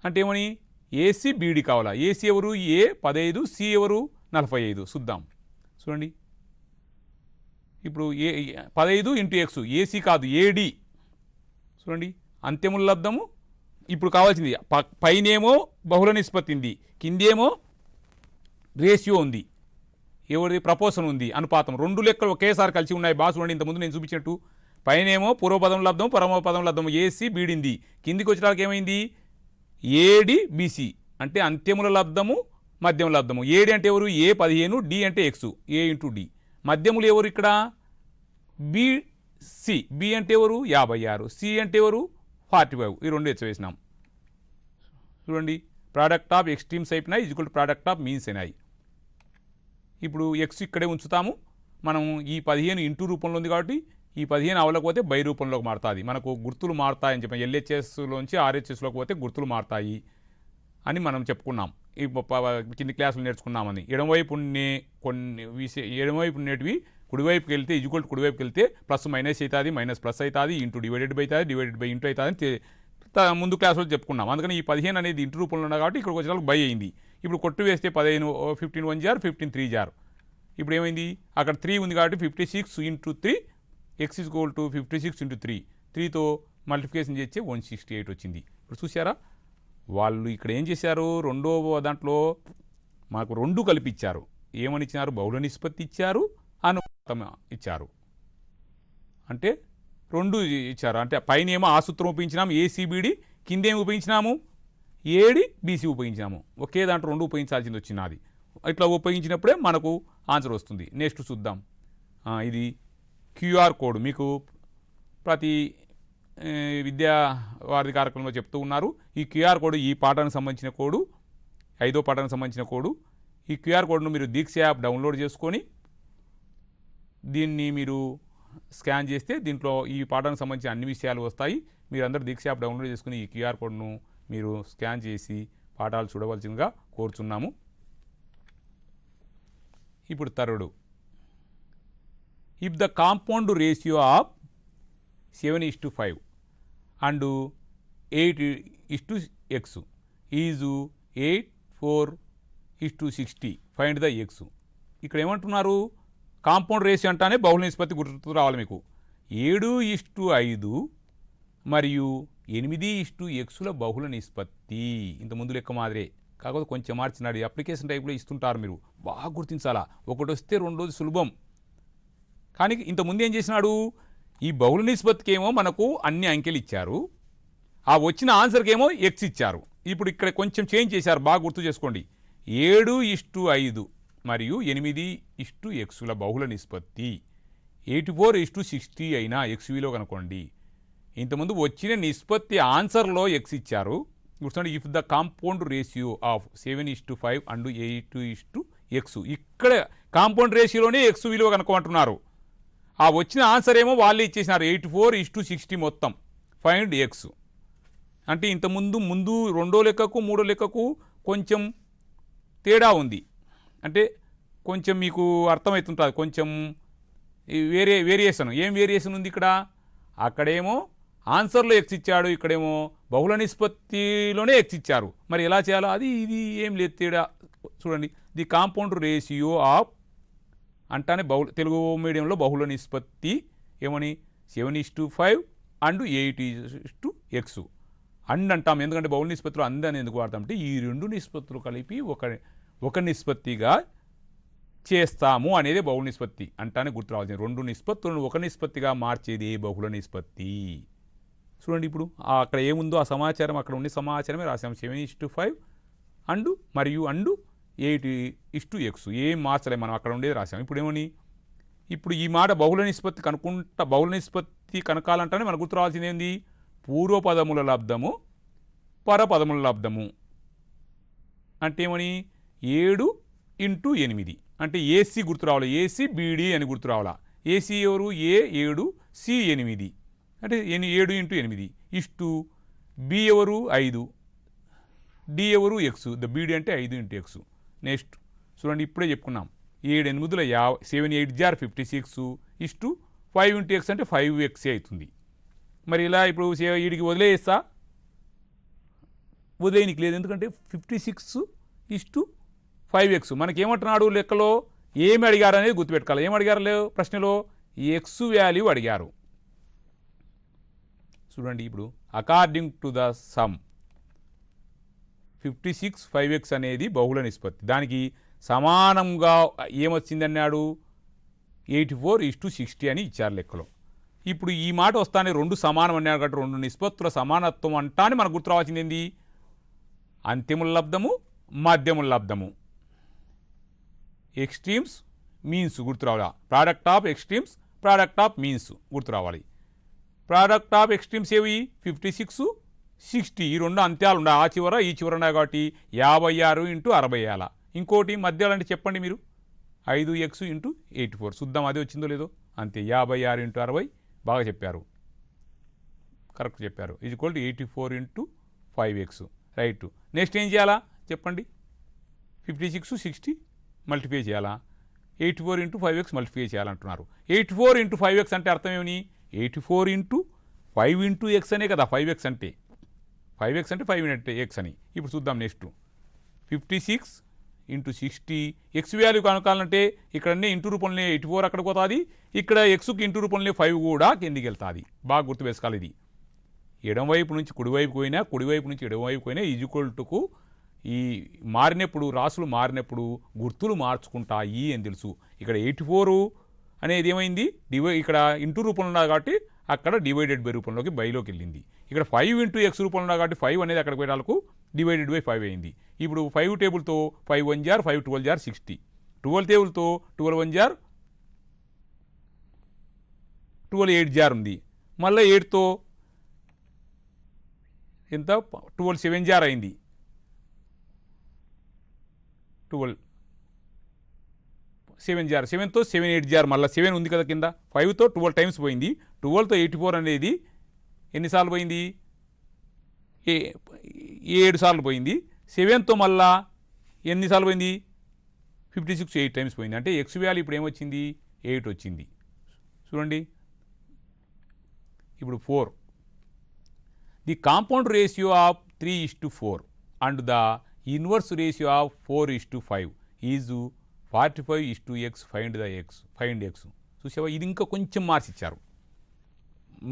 అంటే ఏమని, ఏసీ బీడీ కావాలా. ఏసీ ఎవరు, ఏ 15, సి ఎవరు 45. చూద్దాం చూడండి. ఇప్పుడు ఏ 15 ఇంటూ ఎక్స్, ఏసీ కాదు ఏడి. చూడండి అంత్యముల లబ్ధము. ఇప్పుడు కావాల్సింది పైనేమో బహుళ నిష్పత్తి ఉంది, కిందేమో రేషియో ఉంది, ఎవరిది ప్రపోర్షన్ ఉంది, అనుపాతం. రెండు లెక్కలు ఒకేసారి కలిసి ఉన్నాయి. బాగా చూడండి, ఇంతకుముందు నేను చూపించినట్టు పైనేమో పూర్వపదం లబ్ధం పరమపదం లబ్ధం, ఏసీ బీడింది. కిందికి వచ్చేటానికి ఏమైంది, ఏడి బీసీ అంటే అంత్యముల లబ్ధము మధ్యమ లబ్ధము. ఏడి అంటే ఎవరు, ఏ 15, డి అంటే ఎక్స్, ఏ ఇంటూ డి. మధ్యములు ఎవరు ఇక్కడ, బిసి, బి అంటే ఎవరు 56, సి అంటే ఎవరు 45. ఈ రెండు వేసినాం. చూడండి ప్రోడక్ట్ ఆఫ్ ఎక్స్ట్రీమ్స్ అయిపోయినాయి is equal to product of means అయినాయి. ఇప్పుడు ఎక్స్ ఇక్కడే ఉంచుతాము. మనం ఈ 15 ఇంటూ రూపంలో ఉంది కాబట్టి ఈ 15 అవలకపోతే బై రూపంలోకి మారుతుంది. మనకు గుర్తులు మారుతాయని చెప్పాం. ఎల్హెచ్ఎస్లోంచి ఆర్హెచ్ఎస్లోకి పోతే గుర్తులు మారుతాయి అని మనం చెప్పుకున్నాం. ఈ కింది క్లాసులు నేర్చుకున్నామని. ఎడమవైపు ఎడమవైపు ఉండేటివి కుడివైపుకి వెళ్తే ఈజ్ఈక్వల్ టు కుడివైపుకి వెళ్తే ప్లస్ మైనస్ అవుతుంది, మైనస్ ప్లస్ అవుతుంది, ఇంటూ డివైడెడ్ బై అవుతుంది, డివైడెడ్ బై ఇంటూ అవుతుంది అని ముందు క్లాసులో చెప్పుకున్నాం. అందుకని ఈ 15 అనేది ఇంటూ రూపంలో ఉన్నాయి కాబట్టి ఇక్కడికి వచ్చేసరికి బై అయింది. ఇప్పుడు కొట్టు వేస్తే 15 15 1 జార్ 15 3 జార్. ఇప్పుడు ఏమైంది, అక్కడ 3 ఉంది కాబట్టి 56 into 3 X equal to 56 into 3, 3తో మల్టిప్లికేషన్ చేస్తే 168 వచ్చింది. ఇప్పుడు చూసారా, వాళ్ళు ఇక్కడ ఏం చేశారు, రెండో దాంట్లో మాకు రెండు కలిపిచ్చారు. ఏమని ఇచ్చినారు, బహుళ నిష్పత్తి ఇచ్చారు, అనుపాతం ఇచ్చారు. అంటే రెండు ఇచ్చారు. అంటే పైన ఏమో ఆ సూత్రం ఉపయోగించినాము ఏసీబీడి, కిందేమి ఉపయోగించినాము ఏడి బీసీ ఉపయోగించినాము. ఒకే దాంట్లో రెండు ఉపయోగించాల్సింది వచ్చినది. ఇట్లా ఉపయోగించినప్పుడే మనకు ఆన్సర్ వస్తుంది. నెక్స్ట్ చూద్దాం. ఇది క్యూఆర్ కోడ్ మీకు ప్రతి విద్యా వారి కార్యక్రమంలో చెప్తూ ఉన్నారు. ఈ క్యూఆర్ కోడ్ ఈ పాఠానికి సంబంధించిన కోడు, 5వ పాఠానికి సంబంధించిన కోడు. ఈ క్యూఆర్ కోడ్ను మీరు దీక్ష యాప్ డౌన్లోడ్ చేసుకొని దీన్ని మీరు స్కాన్ చేస్తే దీంట్లో ఈ పాఠానికి సంబంధించిన అన్ని విషయాలు వస్తాయి. మీరందరూ దీక్ష యాప్ డౌన్లోడ్ చేసుకుని ఈ క్యూఆర్ కోడ్ను మీరు స్కాన్ చేసి పాఠాలు చూడవలసిందిగా కోరుచున్నాము. ఇప్పుడు third, if the compound ratio of 7:5 and 8:x is 8:4:60 find the X. ఇక్కడ ఏమంటున్నారు, కాంపౌండ్ రేషియో అంటానే బహుళ నిష్పత్తి గుర్తు రావాలి మీకు. 7:5 మరియు 8:x బహుళ నిష్పత్తి. ఇంతకుముందు లెక్క మాదిరే, కాకపోతే కొంచెం మార్చినాడు. అప్లికేషన్ టైప్లో ఇస్తుంటారు, మీరు బాగా గుర్తించాలా. ఒకటి వస్తే రెండోది సులభం. కానీ ఇంతకుముందు ఏం చేసినాడు, ఈ బహుళ నిష్పత్తికి ఏమో మనకు అన్ని అంకెలు ఇచ్చారు, ఆ వచ్చిన ఆన్సర్కి ఏమో ఎక్స్ ఇచ్చారు. ఇప్పుడు ఇక్కడ కొంచెం చేంజ్ చేశారు, బాగా గుర్తు చేసుకోండి. 7:5 మరియు 8:x బహుళ నిష్పత్తి 84:60 అయినా ఎక్స్ విలో కనుకోండి. ఇంతకుముందు వచ్చిన నిష్పత్తి ఆన్సర్లో ఎక్స్ ఇచ్చారు. గుర్తుండి, if the compound ratio of 7:5 and 8:x, ఇక్కడ కాంపౌండ్ రేషియోలోనే ఎక్స్ విలువ కనుక్కోమంటున్నారు. ఆ వచ్చిన ఆన్సర్ ఏమో వాళ్ళే ఇచ్చేసినారు 84:60 మొత్తం. ఫైండ్ ఎక్స్ అంటే ఇంతకుముందు రెండో లెక్కకు మూడో లెక్కకు కొంచెం తేడా ఉంది. అంటే కొంచెం మీకు అర్థమవుతుంటుంది, కొంచెం వేరియేషన్. ఏం వేరియేషన్ ఉంది ఇక్కడ, అక్కడేమో ఆన్సర్లో ఎక్స్ ఇచ్చాడు, ఇక్కడేమో బహుళ నిష్పత్తిలోనే ఎక్స్ ఇచ్చారు. మరి ఎలా చేయాలో అది ఇది ఏం లేదు తేడా. చూడండి, ది కాంపౌండ్ రేషియో ఆఫ్ అంటానే తెలుగు మీడియంలో బహుళ నిష్పత్తి ఏమని 7:5 అండ్ 8:x అండ్ అంటాం. ఎందుకంటే బహుళ నిష్పత్తులు అండ్ అని ఎందుకు వాడతాం అంటే ఈ రెండు నిష్పత్తులు కలిపి ఒక నిష్పత్తిగా చేస్తాము అనేది బహుళ నిష్పత్తి అంటానే గుర్తు రావాల్సింది. రెండు నిష్పత్తులను ఒక నిష్పత్తిగా మార్చేది బహుళ నిష్పత్తి. చూడండి ఇప్పుడు అక్కడ ఏముందో ఆ సమాచారం అక్కడ ఉండే సమాచారమే రాసాము. 7:5 మరియు 8:x ఏం మార్చలేము మనం, అక్కడ ఉండేది రాసాము. ఇప్పుడు ఏమని, ఇప్పుడు ఈ మాట బహుళ నిష్పత్తి బహుళ నిష్పత్తి కనుకాలంటేనే మనకు గుర్తు రావాల్సింది ఏంది, పూర్వపదముల లబ్ధము పరపదముల లబ్ధము. అంటే ఏమని 7x8 అంటే ఏసీ గుర్తు రావాలి, ఏసీ బీడీ అని గుర్తు రావాలా. ఏసీ ఎవరు, ఏ 7 సి 8 అంటే 7x8 ఇష్టు బి ఎవరు 5 డి ఎవరు ఎక్స్, ద బీడీ అంటే 5x. నెక్స్ట్ చూడండి ఇప్పుడే చెప్పుకున్నాం 7 8 7 8 56 ఇష్టు 5x అంటే 5x అవుతుంది. మరి ఇలా ఇప్పుడు వీడికి వదిలేస్తా, వదిలేయనికి లేదు ఎందుకంటే 56:5x. మనకేమంటున్నాడు లెక్కలో ఏమి అడిగారు అనేది గుర్తుపెట్టుకోవాలి. ఏమి అడిగారు ప్రశ్నలో ఎక్స్ వాల్యూ అడిగారు. చూడండి ఇప్పుడు according to the sum 56:5x అనేది బహుళ నిష్పత్తి. దానికి సమానంగా ఏమొచ్చిందన్నాడు 84:60 అని ఇచ్చారు లెక్కలో. ఇప్పుడు ఈ మాట వస్తానే రెండు సమానం అన్నాడు కాబట్టి రెండు నిష్పత్తుల సమానత్వం అంటానే మనకు గుర్తు రావాల్సింది ఏంది, అంతిముల లబ్ధము మధ్యముల లబ్ధము. ఎక్స్ట్రీమ్స్ మీన్స్ గుర్తు రావాలా, product of extremes product of means గుర్తు రావాలి. ప్రోడక్ట్ ఆఫ్ ఎక్స్ట్రీమ్స్ ఏవి 56 60 ఈ రెండు అంత్యాలు ఉండాలి, ఆ చివర ఈ చివర ఉన్నాయి కాబట్టి 56x60. ఇంకోటి మధ్యలో అంటే చెప్పండి మీరు 5x × 84 చూద్దాం అది వచ్చిందో లేదో. అంతే 56x60 బాగా చెప్పారు, కరెక్ట్ చెప్పారు. = 84x5x రైట్. నెక్స్ట్ ఏం చేయాలా చెప్పండి, 56 60 మల్టిప్లై చేయాలా, 84x5x మల్టిప్లై చేయాలంటున్నారు. 84x5x అంటే అర్థం ఏమని, 84x5x అనే కదా 5x అంటే 5x అంటే 5x అని. ఇప్పుడు చూద్దాం నెక్స్ట్ 56x60 ఎక్స్ వాల్యూ కనుకాలంటే ఇక్కడ ఇంటూ రూపంలో 84 అక్కడికి పోతుంది, ఇక్కడ ఎక్స్కి ఇంటూ రూపంలో 5 కూడా కిందికి వెళ్తుంది. బాగా గుర్తు వేసుకోవాలి. ఇది ఎడమవైపు నుంచి కుడివైపు పోయినా కుడివైపు నుంచి ఎడమవైపు పోయినా ఈజ్వల్టుకు ఈ మారినప్పుడు రాసులు మారినప్పుడు గుర్తులు మార్చుకుంటాయి అని తెలుసు. ఇక్కడ 84 అనేది ఏమైంది ఇక్కడ ఇంటూ రూపంలో ఉన్నది కాబట్టి అక్కడ డివైడెడ్ బై రూపంలోకి బైలోకి వెళ్ళింది. ఇక్కడ 5x రూపంలో ఉన్నది కాబట్టి 5 అనేది అక్కడికి పోయేటాలకు డివైడెడ్ బై 5 అయింది. ఇప్పుడు 5 టేబుల్తో 5 1 = 5 12 = 60, 12 టేబుల్తో 12 1 = 12 8 ఉంది. మళ్ళీ 8తో ఎంత 12 7 అయింది, 12 7 7తో 7 8 మళ్ళీ 7 ఉంది కదా కింద, 5తో 12 టైమ్స్ పోయింది. 12తో 84 అనేది ఎన్నిసార్లు పోయింది, 7 సార్లు పోయింది. 7తో మళ్ళా ఎన్నిసార్లు పోయింది 56 8 టైమ్స్ పోయింది. అంటే ఎక్స్ వాల్యూ ఇప్పుడు ఏమొచ్చింది 8 వచ్చింది. చూడండి ఇప్పుడు 4 the compound ratio of 3:4 and the inverse ratio of 4:5 is 45:x find x. చూసావా, ఇది ఇంకా కొంచెం మార్క్స్ ఇచ్చారు.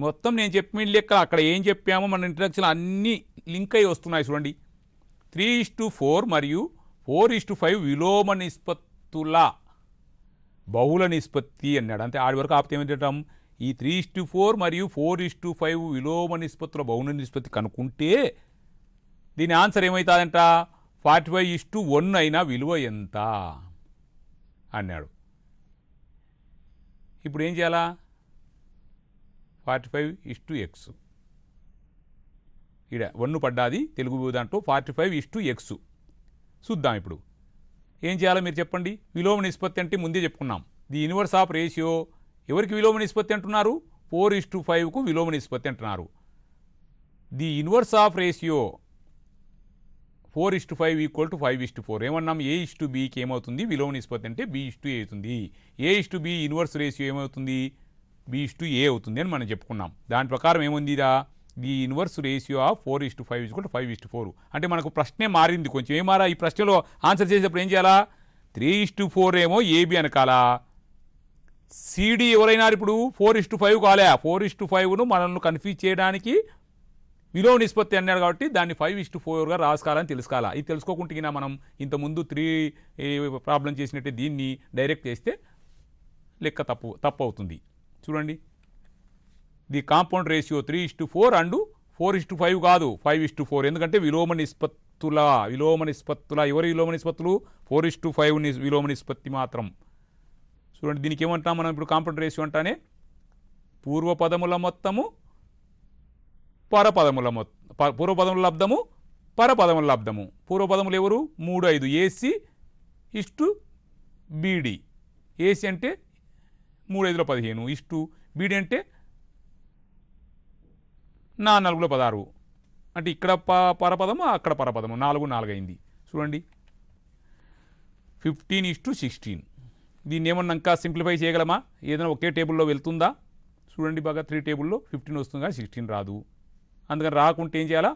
మొత్తం నేను చెప్పిన లెక్క అక్కడ ఏం చెప్పామో మన ఇంట్రడక్షన్ అన్నీ లింక్ అయ్యి వస్తున్నాయి. చూడండి 3:4 మరియు 4:5 విలోమ నిష్పత్తుల బహుళ నిష్పత్తి అన్నాడు. అంటే ఆడి వరకు ఆపితే ఏమంటాం, ఈ 3:4 మరియు 4:5 విలోమ నిష్పత్తుల బహుళ నిష్పత్తి కనుక్కుంటే దీని ఆన్సర్ ఏమవుతుందంట 45:1 అయినా విలువ ఎంత అన్నాడు. ఇప్పుడు ఏం చేయాలా 45:x ఇక్కడ 1 పడ్డాది తెలుగు దాంట్లో 45:x చూద్దాం. ఇప్పుడు ఏం చేయాలో మీరు చెప్పండి. విలోమ నిష్పత్తి అంటే ముందే చెప్పుకున్నాం, ది ఇన్వర్స్ ఆఫ్ రేషియో ఎవరికి విలోమ నిష్పత్తి అంటున్నారు 4:5కు విలోమ నిష్పత్తి అంటున్నారు. The inverse of ratio 4:5 = 5:4 ఏమన్నాం A:B ఏమవుతుంది విలోమ నిష్పత్తి అంటే B:A అవుతుంది. A:B ఇన్వర్స్ రేషియో ఏమవుతుంది B:A అవుతుంది అని మనం చెప్పుకున్నాం. దాని ప్రకారం ఏముందిరా ది ఇన్వర్స్ రేషియో ఆఫ్ 4:5 = 5:4. అంటే మనకు ప్రశ్నే మారింది కొంచెం. ఏమారా ఈ ప్రశ్నలో ఆన్సర్ చేసేటప్పుడు ఏం చేయాలా 3:4 ఏమో AB అనకాలా, CD ఎవరైనా ఇప్పుడు 4:5 కాలే. 4:5ను మనల్ని కన్ఫ్యూజ్ చేయడానికి విలోమ నిష్పత్తి అన్నాడు కాబట్టి దాన్ని 5:4గా రాసుకోవాలని తెలుసుకోవాలా. ఇది తెలుసుకోకుండా మనం ఇంతకుముందు 3 ప్రాబ్లం చేసినట్టే దీన్ని డైరెక్ట్ చేస్తే లెక్క తప్పు అవుతుంది. చూడండి, ది కాంపౌండ్ రేషియో 3:4 అండ్ 4:5 కాదు 5:4. ఎందుకంటే విలోమ నిష్పత్తుల ఎవరి విలోమ నిష్పత్తులు 4:5 విలోమ నిష్పత్తి మాత్రం. చూడండి, దీనికి ఏమంటాం మనం ఇప్పుడు కాంపౌండ్ రేషియో అంటానే పూర్వపదముల మొత్తము పరపదముల పూర్వపదముల లబ్ధము పరపదముల లబ్ధము. పూర్వపదములు ఎవరు 3, 5 ఏసీ ఇస్టు బీడి. ఏసీ అంటే 3, 5లో 15 ఇస్టు బీడి అంటే 4, 4లో 16. అంటే ఇక్కడ పరపదము అక్కడ పరపదము 4, 4 అయింది. చూడండి 15:16. దీన్ని ఏమన్నా ఇంకా సింప్లిఫై చేయగలమా? ఏదైనా ఒకే టేబుల్లో వెళ్తుందా? చూడండి బాగా 3 టేబుల్లో 15 వస్తుంది కానీ 16 రాదు. అందుకని రాకుంటే ఏం చేయాలా?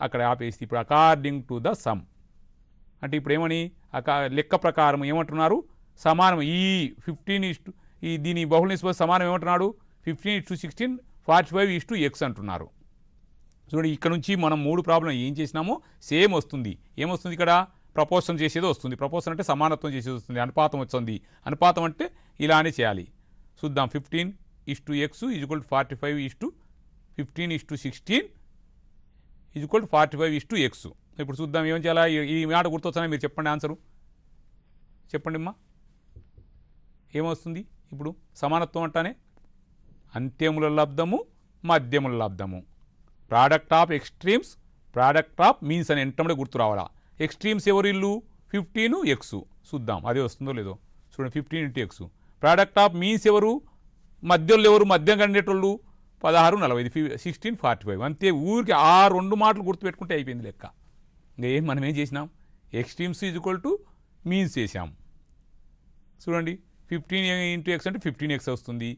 అక్కడ ఆపేసి ఇప్పుడు అకార్డింగ్ టు ద సమ్ అంటే ఇప్పుడు ఏమని లెక్క ప్రకారం ఏమంటున్నారు? సమానం ఈ 15 దీని బహుళ నిష్పత్తి సమానం ఏమంటున్నాడు? 15:16 45:x అంటున్నారు. చూడండి, ఇక్కడ నుంచి మనం 3 ప్రాబ్లం ఏం చేసినామో సేమ్ వస్తుంది. ఏమొస్తుంది ఇక్కడ? ప్రపోర్షన్ చేసేది వస్తుంది. ప్రపోర్షన్ అంటే సమానత్వం చేసేది వస్తుంది. అనుపాతం వస్తుంది. అనుపాతం అంటే ఇలానే చేయాలి. చూద్దాం. 15:x = 45:15:16 = 45:x. ఇప్పుడు చూద్దాం ఏం చేయాలా. ఈ మాట గుర్తొచ్చానా? మీరు చెప్పండి ఆన్సరు. చెప్పండి అమ్మా, ఏమొస్తుంది? ఇప్పుడు సమానత్వం అంటానే అంత్యముల లబ్ధము మధ్యముల లబ్ధము. Product of extremes product of means అని ఎంటనే గుర్తు రావాలా. ఎక్స్ట్రీమ్స్ ఎవరు? ఇల్లు 15x. చూద్దాం అదే వస్తుందో లేదో. చూడండి 15x. ప్రోడక్ట్ ఆఫ్ మీన్స్ ఎవరు? మధ్యలో ఎవరు? మధ్యం కండేటోళ్ళు 16, 40 16, 45. అంతే. ఊరికి ఆ 2 మాటలు గుర్తుపెట్టుకుంటే అయిపోయింది లెక్క. ఇంకా మనం ఏం చేసినాం? ఎక్స్ట్రీమ్స్ = మీన్స్ చేసాం. చూడండి 15x అంటే 15x వస్తుంది.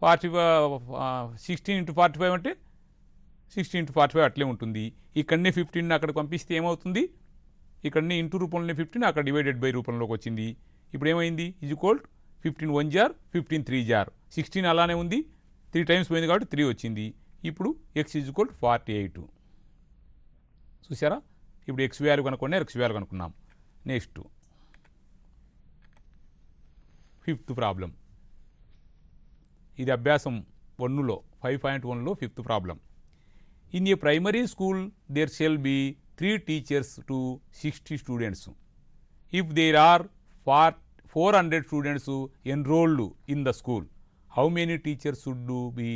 16 × 45 అంటే 16 × 45 అట్లే ఉంటుంది. ఇక్కడనే 15 అక్కడికి పంపిస్తే ఏమవుతుంది? ఇక్కడనే ఇంటూ రూపంలోనే 15 అక్కడ డివైడెడ్ బై రూపంలోకి వచ్చింది. ఇప్పుడు ఏమైంది? = 15 1 జార్ 15 3 జార్ 16 అలానే ఉంది. 3 టైమ్స్ పోయింది కాబట్టి 3 వచ్చింది. ఇప్పుడు x = 48. చూసారా? ఇప్పుడు x వాల్యూ కనుక్కున్నా, x వాల్యూ కనుక్కున్నాం. Next 5th problem. ఇది అభ్యాసం 1లో 5.1లో 5th problem. In a primary school there shall be 3 teachers to 60 students. If there are 400 students enrolled in the school, how many teachers should be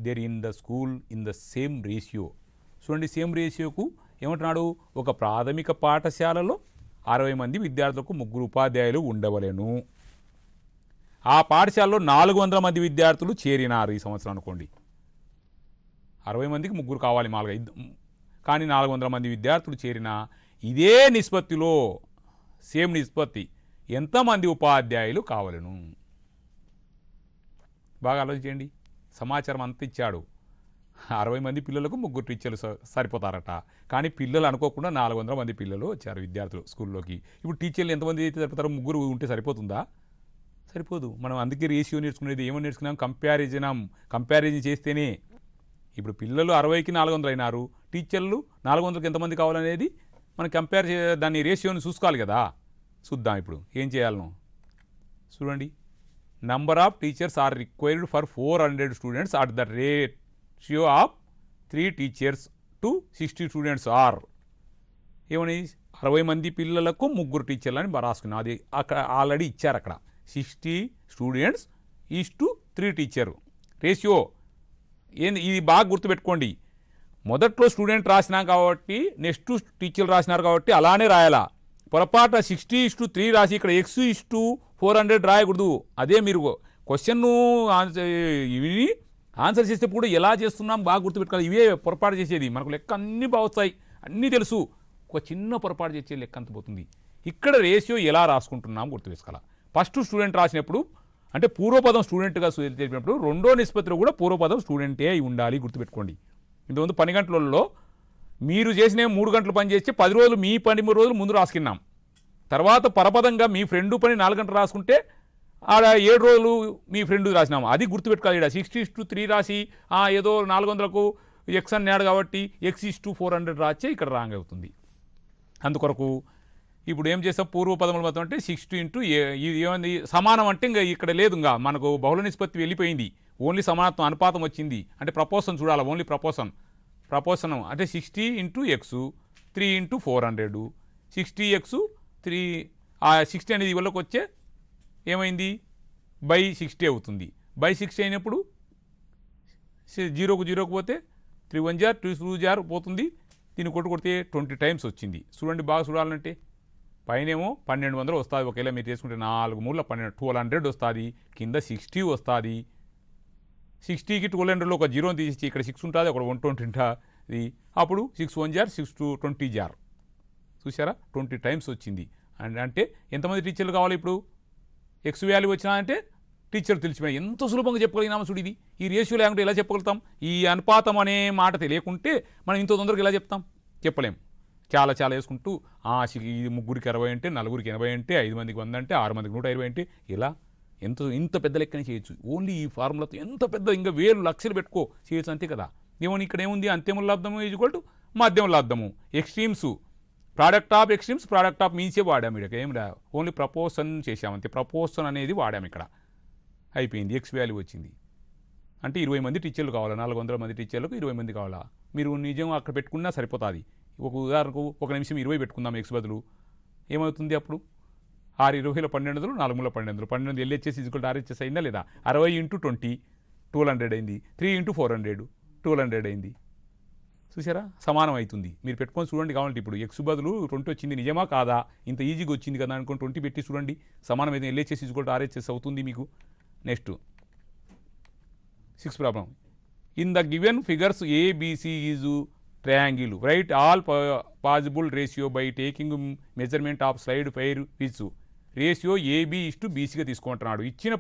there in the school in the same ratio? చూడండి, same రేషియోకు ఏమంటున్నాడు? ఒక ప్రాథమిక పాఠశాలలో 60 మంది విద్యార్థులకు 3 ఉపాధ్యాయులు ఉండవలెను. ఆ పాఠశాలలో 400 మంది విద్యార్థులు చేరినారు ఈ సంవత్సరం అనుకోండి. 60 మందికి 3 కావాలి మామూలుగా, కానీ 400 మంది విద్యార్థులు చేరిన ఇదే నిష్పత్తిలో సేమ్ నిష్పత్తి ఎంతమంది ఉపాధ్యాయులు కావలను? బాగా ఆలోచించండి. సమాచారం అంత ఇచ్చాడు. 60 మంది పిల్లలకు 3 టీచర్లు సరిపోతారట. కానీ పిల్లలు అనుకోకుండా 400 మంది పిల్లలు వచ్చారు విద్యార్థులు స్కూల్లోకి. ఇప్పుడు టీచర్లు ఎంతమంది అయితే సరిపోతారో 3 ఉంటే సరిపోతుందా? సరిపోదు. మనం అందుకే రేషియో నేర్చుకునేది. ఏమని నేర్చుకున్నాం? కంపారిజన్ చేస్తేనే. ఇప్పుడు పిల్లలు 60కి 400 అయినారు, టీచర్లు 400కి ఎంతమంది కావాలనేది మనం కంపేర్ దాన్ని రేషియోని చూసుకోవాలి కదా. చూద్దాం ఇప్పుడు ఏం చేయాలను. చూడండి, number of teachers are required for 400 students at the ratio of 3 teachers to 60 students are. ఏమని? 60 మంది పిల్లలకు 3 టీచర్లు అని రాసుకున్నాం. అది అక్కడ ఆల్రెడీ ఇచ్చారు. అక్కడ 60 students to 3 teachers రేషియో ఏంది? ఇది బాగా గుర్తుపెట్టుకోండి. మొదట్లో స్టూడెంట్ రాసినాం కాబట్టి, నెక్స్ట్ టీచర్లు రాసినారు కాబట్టి అలానే రాయాలా. పొరపాటు 60:3 రాసి ఇక్కడ x:400 రాయకూడదు. అదే మీరు క్వశ్చన్ను ఇవి ఆన్సర్ చేసేటప్పుడు ఎలా చేస్తున్నాం బాగా గుర్తుపెట్టుకోవాలి. ఇవే పొరపాటు చేసేది. మనకు లెక్క అన్నీ బాగా వస్తాయి, అన్నీ తెలుసు. ఒక చిన్న పొరపాటు చేసే లెక్క అంత పోతుంది. ఇక్కడ రేషియో ఎలా రాసుకుంటున్నాం గుర్తుపెట్టుకోవాలి. ఫస్ట్ స్టూడెంట్ రాసినప్పుడు అంటే పూర్వపదం స్టూడెంట్గా చెప్పినప్పుడు రెండో నిష్పత్తిలో కూడా పూర్వపదం స్టూడెంటే అయి ఉండాలి. గుర్తుపెట్టుకోండి. ఇంతకుముందు 12 గంటలలో మీరు చేసిన 3 గంటలు పని చేసి 10 రోజులు మీ 13 రోజులు ముందు రాసుకున్నాం. తర్వాత పరపదంగా మీ ఫ్రెండ్ పని 4 గంటలు రాసుకుంటే ఆడ 7 రోజులు మీ ఫ్రెండ్ రాసినాము. అది గుర్తుపెట్టుకోవాలి. ఇక్కడ 60:3 రాసి ఏదో 400కు ఎక్స్ అన్నాడు కాబట్టి x/400 రాచే ఇక్కడ రాంగ్ అవుతుంది. అందుకొరకు ఇప్పుడు ఏం చేస్తాం, పూర్వ పదములు మొత్తం అంటే 60 ఇంటూ ఇది ఏమైంది సమానం అంటే ఇంకా ఇక్కడ లేదు, ఇంకా మనకు బహుళ నిష్పత్తి వెళ్ళిపోయింది, ఓన్లీ సమానత్వం అనుపాతం వచ్చింది. అంటే ప్రపోర్షన్ చూడాలి, ఓన్లీ ప్రపోర్షన్ అంటే 60 ఇంటూ ఎక్స్ 3 ఇంటూ 400 60x 3 ఆ 60 అనేది ఇవ్వలోకి వచ్చే ఏమైంది బై 60 అవుతుంది. బై 60 అయినప్పుడు 0కు పోతే 3 1 జార్ 2 జార్ పోతుంది, దీన్ని కొడితే 20 టైమ్స్ వచ్చింది. చూడండి బాగా చూడాలంటే పైనేమో 1200 వస్తుంది, ఒకవేళ మీరు చేసుకుంటే 4 మూల 1200 వస్తుంది, కింద 60 వస్తుంది. 60కి 1200లో ఒక 0 తీసి ఇక్కడ 6 ఉంటుంది, అక్కడ 120 ఉంటుంది, అప్పుడు 6 1 జార్ 6 2 20 జార్ చూసారా 20 టైమ్స్ వచ్చింది. అంటే ఎంతమంది టీచర్లు కావాలి ఇప్పుడు ఎక్స్ వాల్యూ వచ్చినా అంటే టీచర్ తెలిసిపోయి ఎంత సులభంగా చెప్పగలిగినాము చూడు. ఇది ఈ రేషియో లేకుంటే ఎలా చెప్పగలుగుతాం, ఈ అనుపాతం అనే మాట తెలియకుంటే మనం ఇంత తొందరగా ఎలా చెప్తాం, చెప్పలేం. చాలా వేసుకుంటూ ఇది 3కి 60 అంటే 4కి 80 అంటే 5 మందికి 100 అంటే 6 మందికి 120 అంటే ఇలా ఇంత పెద్ద లెక్కనే చేయొచ్చు. ఓన్లీ ఈ ఫార్ములాతో ఎంత పెద్ద ఇంకా వేలు లక్షలు పెట్టుకో చేయొచ్చు, అంతే కదా. ఏమని ఇక్కడ ఏముంది, అంత్యముల లబ్ధము ఈజ్వల్ టు మాధ్యముల లబ్ధము. Extremes product of extremes product of మీన్సే వాడాము, ఇక్కడ ఏం రా ఓన్లీ ప్రపోర్షన్ చేసాము అంతే. ప్రపోర్షన్ అనేది వాడాము, ఇక్కడ అయిపోయింది. ఎక్స్ వాల్యూ వచ్చింది. అంటే 20 మంది టీచర్లు కావాలా, 400 మంది టీచర్లకు 20 మంది కావాలా, మీరు నిజం అక్కడ పెట్టుకున్నా సరిపోతుంది. ఒక ఉదాహరణకు 1 నిమిషం 20 పెట్టుకుందాం ఎక్స్ బదులు, ఏమవుతుంది అప్పుడు 6 20లో 1200 4 మూల 1200 12 LHS ఈజ్వల్ టు RHS అయిందా లేదా, 60 ఇంటూ 20 1200 అయింది, 3 ఇంటూ 400 1200 అయింది. చూసారా సమానం అవుతుంది. మీరు పెట్టుకొని చూడండి కావాలంటే. ఇప్పుడు ఎక్స్ బదులు 20 వచ్చింది, నిజమా కాదా, ఇంత ఈజీగా వచ్చింది కదా అనుకుని 20 పెట్టి చూడండి, సమానం అయితే LHS ఈజ్వల్ టు RHS అవుతుంది మీకు. Next 6 problem. In the given figures ABC is triangle, right all possible ratio by taking measurement of side fire which ratio AB:BCగా తీసుకుంటున్నాడు. ఇచ్చిన